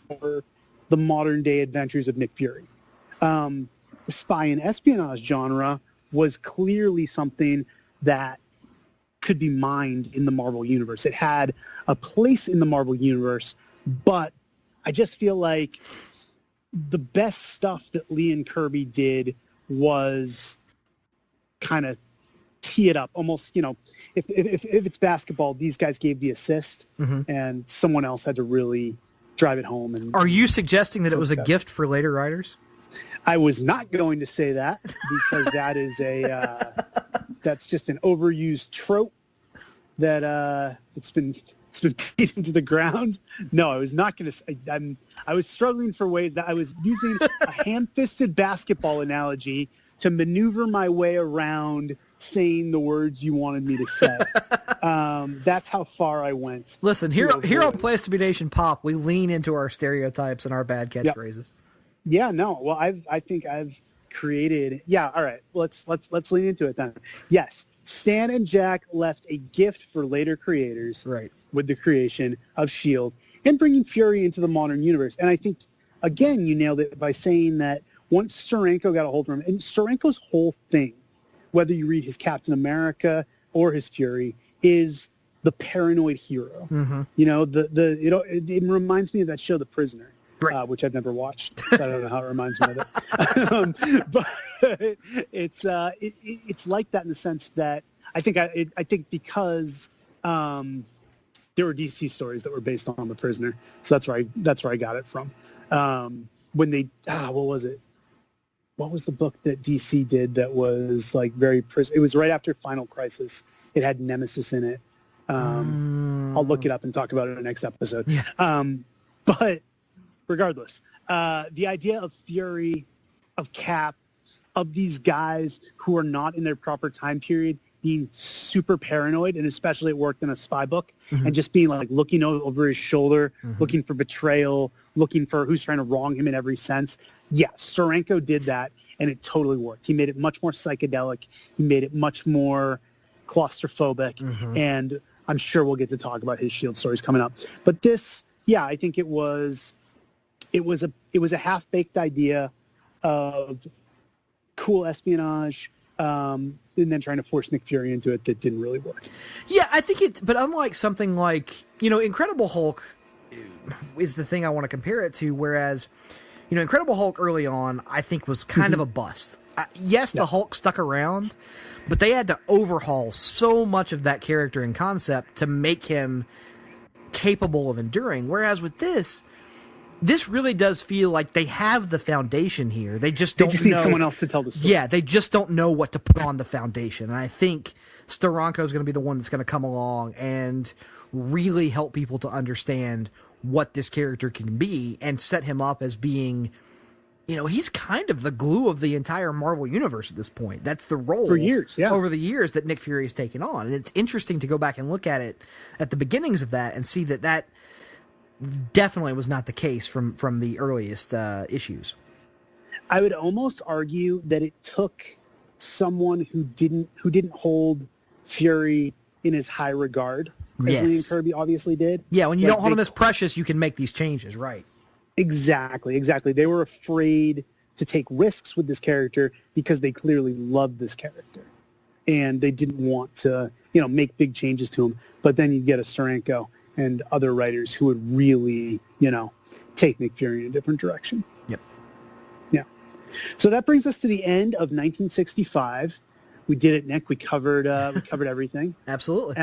for the modern day adventures of Nick Fury. The spy and espionage genre was clearly something that could be mined in the Marvel Universe. It had a place in the Marvel Universe, but I just feel like the best stuff that Lee and Kirby did was kind of tee it up. Almost, you know, if it's basketball, these guys gave the assist, and someone else had to really drive it home. And are you suggesting that it was a gift for later writers? I was not going to say that, because that is that's just an overused trope that it's been beat into the ground. No, I was not going to say. I was struggling for ways that I was using a ham-fisted basketball analogy to maneuver my way around saying the words you wanted me to say. That's how far I went. Listen, here on Place to Be Nation Pop, we lean into our stereotypes and our bad catchphrases. Yeah, no. Well, I think I've created. Yeah, all right. Let's lean into it then. Yes, Stan and Jack left a gift for later creators, right, with the creation of S.H.I.E.L.D. and bringing Fury into the modern universe. And I think, again, you nailed it by saying that once Steranko got a hold of him, and Steranko's whole thing, whether you read his Captain America or his Fury, is the paranoid hero. You know, it reminds me of that show, The Prisoner. Right. Which I've never watched, so I don't know how it reminds me of it. But it's like that in the sense that I think because there were DC stories that were based on The Prisoner, so that's where I got it from. When they what was it? What was the book that DC did that was like very it was right after Final Crisis. It had Nemesis in it. I'll look it up and talk about it in the next episode. Yeah. But regardless, the idea of Fury, of Cap, of these guys who are not in their proper time period being super paranoid, and especially it worked in a spy book, and just being like looking over his shoulder, looking for betrayal, looking for who's trying to wrong him in every sense. Yeah, Steranko did that, and it totally worked. He made it much more psychedelic. He made it much more claustrophobic, and I'm sure we'll get to talk about his S.H.I.E.L.D. stories coming up. But this, yeah, I think it was a half-baked idea of cool espionage, and then trying to force Nick Fury into it that didn't really work. Yeah, I think but unlike something like, Incredible Hulk is the thing I want to compare it to, whereas, Incredible Hulk early on, I think was kind of a bust. Yes, the Hulk stuck around, but they had to overhaul so much of that character and concept to make him capable of enduring, whereas with this really does feel like they have the foundation here. They just need someone else to tell the story. Yeah, they just don't know what to put on the foundation. And I think Steranko is going to be the one that's going to come along and really help people to understand what this character can be and set him up as being, he's kind of the glue of the entire Marvel universe at this point. That's the role for years, over the years that Nick Fury has taken on. And it's interesting to go back and look at it at the beginnings of that and see that definitely was not the case from the earliest issues. I would almost argue that it took someone who didn't hold Fury in as high regard as Lee and Kirby obviously did. Yeah, when you don't hold him as precious, you can make these changes, right? Exactly. They were afraid to take risks with this character because they clearly loved this character, and they didn't want to, make big changes to him. But then you get a Steranko and other writers who would really, take Nick Fury in a different direction. Yep. Yeah. So that brings us to the end of 1965. We did it, Nick. We covered everything. Absolutely.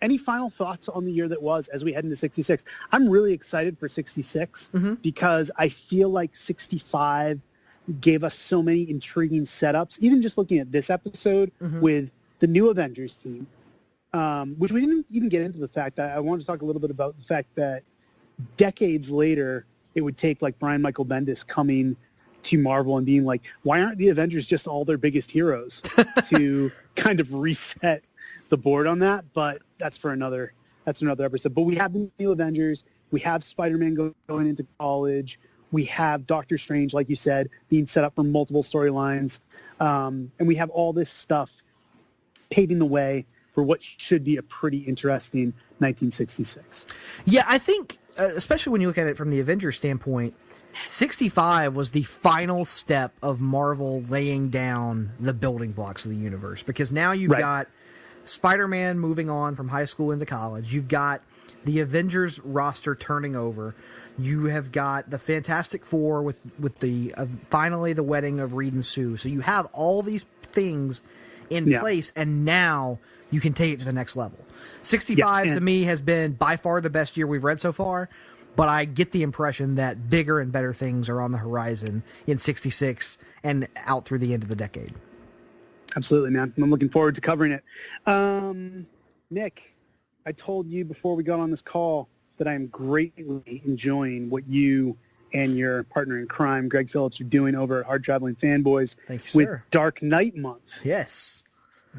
Any final thoughts on the year that was as we head into 66? I'm really excited for 66 because I feel like 65 gave us so many intriguing setups. Even just looking at this episode with the new Avengers team, which we didn't even get into the fact that I wanted to talk a little bit about the fact that decades later, it would take like Brian Michael Bendis coming to Marvel and being like, why aren't the Avengers just all their biggest heroes to kind of reset the board on that? But that's another episode. But we have the new Avengers. We have Spider-Man going into college. We have Doctor Strange, like you said, being set up for multiple storylines. And we have all this stuff paving the way for what should be a pretty interesting 1966. Yeah, I think, especially when you look at it from the Avengers standpoint, 65 was the final step of Marvel laying down the building blocks of the universe, because now you've got Spider-Man moving on from high school into college. You've got the Avengers roster turning over. You have got the Fantastic Four with the finally the wedding of Reed and Sue. So you have all these things in place, and now you can take it to the next level. 65 to me has been by far the best year we've read so far. But I get the impression that bigger and better things are on the horizon in 66 and out through the end of the decade. Absolutely, man. I'm looking forward to covering it. Nick, I told you before we got on this call that I'm greatly enjoying what you and your partner in crime, Greg Phillips, are doing over at Hard Traveling Fanboys. Thank you, with sir. Dark Knight Month. Yes.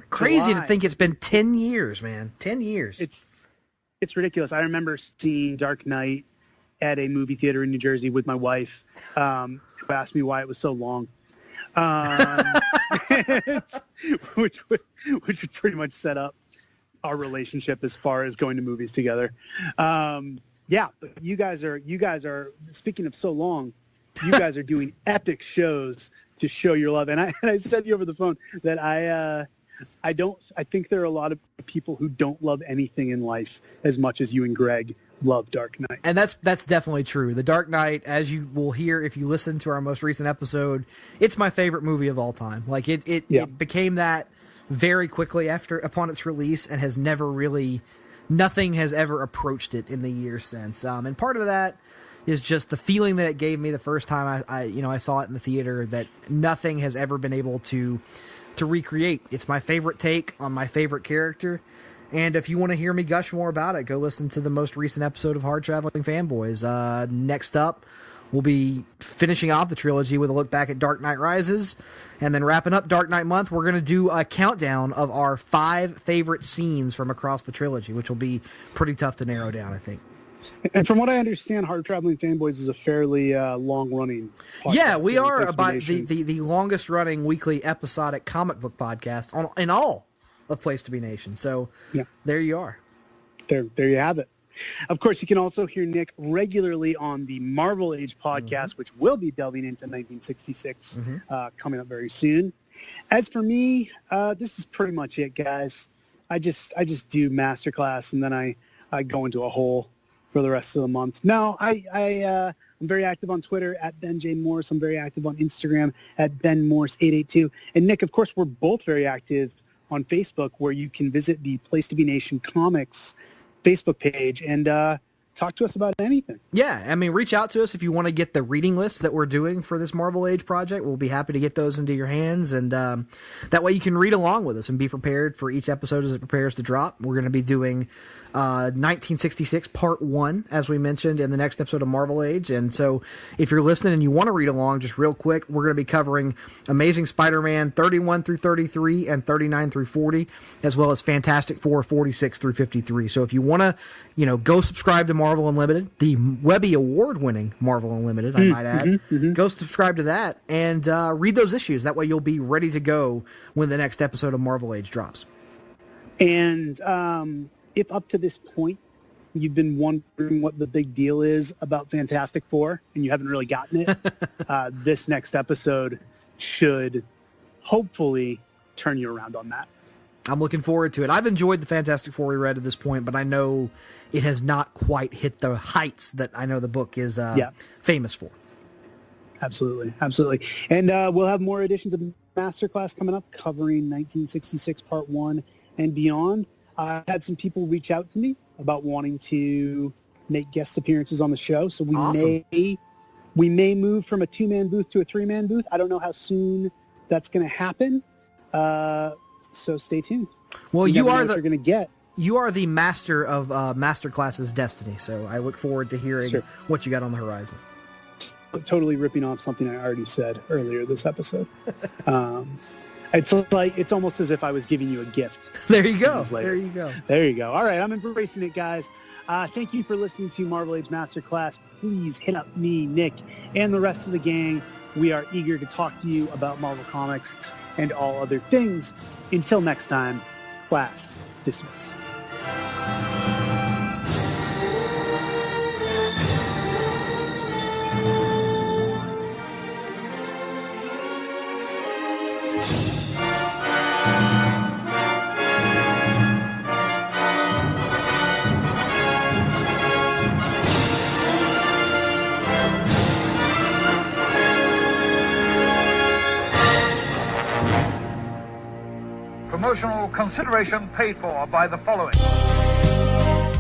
Crazy July. to think it's been 10 years, man. 10 years. It's ridiculous. I remember seeing Dark Knight at a movie theater in New Jersey with my wife, who asked me why it was so long, which would pretty much set up our relationship as far as going to movies together. Yeah, but you guys are speaking of so long, you guys are doing epic shows to show your love. And I said to you over the phone that I think there are a lot of people who don't love anything in life as much as you and Greg love Dark Knight. And that's definitely true. The Dark Knight, as you will hear if you listen to our most recent episode, it's my favorite movie of all time. Like it became that very quickly upon its release, and has never really, nothing has ever approached it in the years since. And part of that is just the feeling that it gave me the first time I saw it in the theater, that nothing has ever been able to recreate. It's my favorite take on my favorite character. And if you want to hear me gush more about it, go listen to the most recent episode of Hard Traveling Fanboys. Next up, we'll be finishing off the trilogy with a look back at Dark Knight Rises, and then wrapping up Dark Knight Month, we're going to do a countdown of our 5 favorite scenes from across the trilogy, which will be pretty tough to narrow down, I think. And from what I understand, Hard Traveling Fanboys is a fairly long-running podcast. Yeah, we are about the longest-running weekly episodic comic book podcast in all of Place to Be Nation. So there you are. There you have it. Of course, you can also hear Nick regularly on the Marvel Age podcast, which will be delving into 1966 coming up very soon. As for me, this is pretty much it, guys. I just do Masterclass, and then I go into a hole for the rest of the month. No, I'm very active on Twitter at Ben J. Morse. I'm very active on Instagram at Ben Morse 882. And Nick, of course, we're both very active on Facebook, where you can visit the Place to Be Nation Comics Facebook page and talk to us about anything. Yeah, I mean, reach out to us if you want to get the reading lists that we're doing for this Marvel Age project. We'll be happy to get those into your hands, and that way you can read along with us and be prepared for each episode as it prepares to drop. We're going to be doing 1966 Part 1, as we mentioned, in the next episode of Marvel Age. And so if you're listening and you want to read along, just real quick, we're going to be covering Amazing Spider-Man 31 through 33 and 39 through 40, as well as Fantastic Four 46 through 53. So if you want to, go subscribe to Marvel Unlimited, the Webby Award-winning Marvel Unlimited, I might add, go subscribe to that and read those issues. That way you'll be ready to go when the next episode of Marvel Age drops. And if up to this point you've been wondering what the big deal is about Fantastic Four and you haven't really gotten it, this next episode should hopefully turn you around on that. I'm looking forward to it. I've enjoyed the Fantastic Four we read at this point, but I know it has not quite hit the heights that I know the book is famous for. Absolutely. And we'll have more editions of masterclass coming up covering 1966 Part 1 and beyond. I had some people reach out to me about wanting to make guest appearances on the show, so we may move from a 2-man booth to a 3-man booth. I don't know how soon that's going to happen, so stay tuned. Well, you are what you're going to get. You are the master of Masterclass's destiny, so I look forward to hearing what you got on the horizon. Totally ripping off something I already said earlier this episode. It's almost as if I was giving you a gift. There you go. There you go. There you go. All right, I'm embracing it, guys. Thank you for listening to Marvel Age Masterclass. Please hit up me, Nick, and the rest of the gang. We are eager to talk to you about Marvel Comics and all other things. Until next time, class dismissed. Promotional consideration paid for by the following.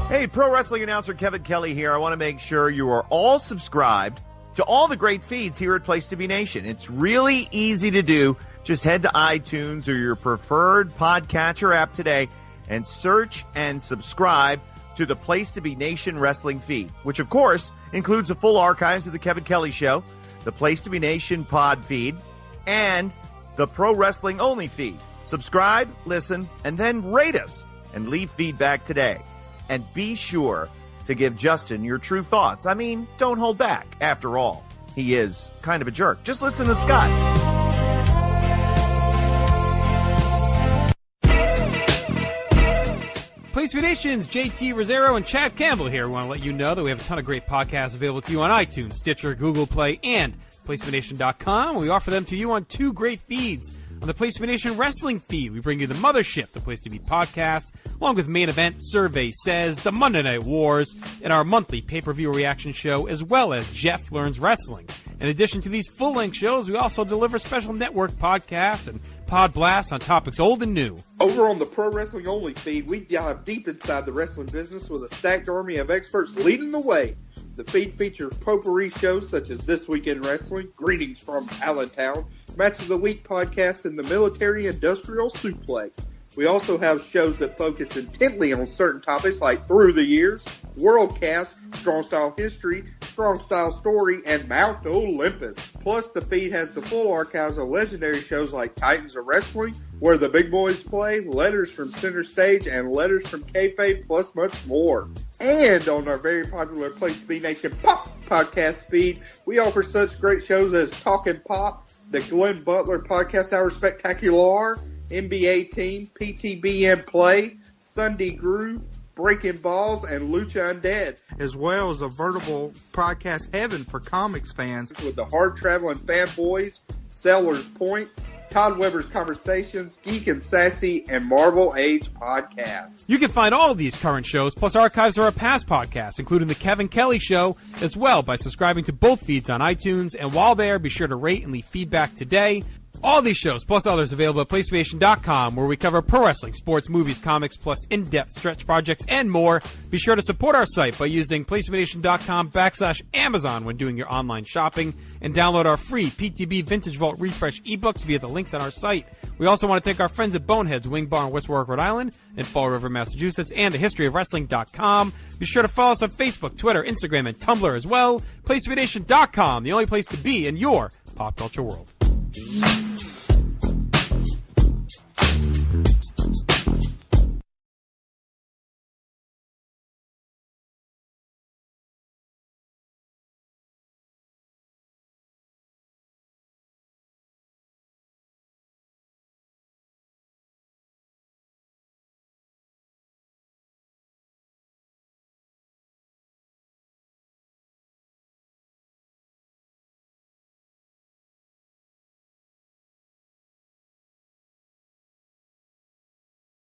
Hey, pro wrestling announcer Kevin Kelly here. I want to make sure you are all subscribed to all the great feeds here at Place to Be Nation. It's really easy to do. Just head to iTunes or your preferred podcatcher app today and search and subscribe to the Place to Be Nation wrestling feed, which of course includes the full archives of the Kevin Kelly Show, the Place to Be Nation pod feed, and the Pro Wrestling Only feed. Subscribe, listen, and then rate us and leave feedback today. And be sure to give Justin your true thoughts. I mean, don't hold back. After all, he is kind of a jerk. Just listen to Scott. Place to Be Nation's JT Rosero and Chad Campbell here. We want to let you know that we have a ton of great podcasts available to you on iTunes, Stitcher, Google Play, and PlaceToBeNation.com. We offer them to you on 2 great feeds. On the Place to Be Nation Wrestling feed, we bring you the Mothership, the Place to Be podcast, along with Main Event, Survey Says, the Monday Night Wars, and our monthly pay-per-view reaction show, as well as Jeff Learns Wrestling. In addition to these full-length shows, we also deliver special network podcasts and pod blasts on topics old and new. Over on the Pro Wrestling Only feed, we dive deep inside the wrestling business with a stacked army of experts leading the way. The feed features potpourri shows such as This Week in Wrestling, Greetings from Allentown, Match of the Week podcast, and the Military Industrial Suplex. We also have shows that focus intently on certain topics like Through the Years, Worldcast, Strong Style History, Strong Style Story, and Mount Olympus. Plus, the feed has the full archives of legendary shows like Titans of Wrestling, Where the Big Boys Play, Letters from Center Stage, and Letters from Kayfabe, plus much more. And on our very popular Place to Be Nation Pop podcast feed, we offer such great shows as Talkin' Pop, the Glenn Butler Podcast Hour Spectacular, NBA Team, PTBN Play, Sunday Groove, Breaking Balls, and Lucha Undead, as well as a veritable podcast heaven for comics fans with the hard traveling fanboys, Sellers Points, Todd Weber's Conversations, Geek and Sassy, and Marvel Age podcasts. You can find all of these current shows, plus archives of our past podcasts, including The Kevin Kelly Show, as well by subscribing to both feeds on iTunes. And while there, be sure to rate and leave feedback today. All these shows, plus others, available at PlaceToBeNation.com, where we cover pro wrestling, sports, movies, comics, plus in-depth stretch projects and more. Be sure to support our site by using PlaceToBeNation.com/Amazon when doing your online shopping, and download our free PTB Vintage Vault Refresh ebooks via the links on our site. We also want to thank our friends at Boneheads Wing Bar in West Warwick, Rhode Island, and Fall River, Massachusetts, and thehistoryofwrestling.com. Be sure to follow us on Facebook, Twitter, Instagram, and Tumblr as well. PlaceToBeNation.com, the only place to be in your pop culture world.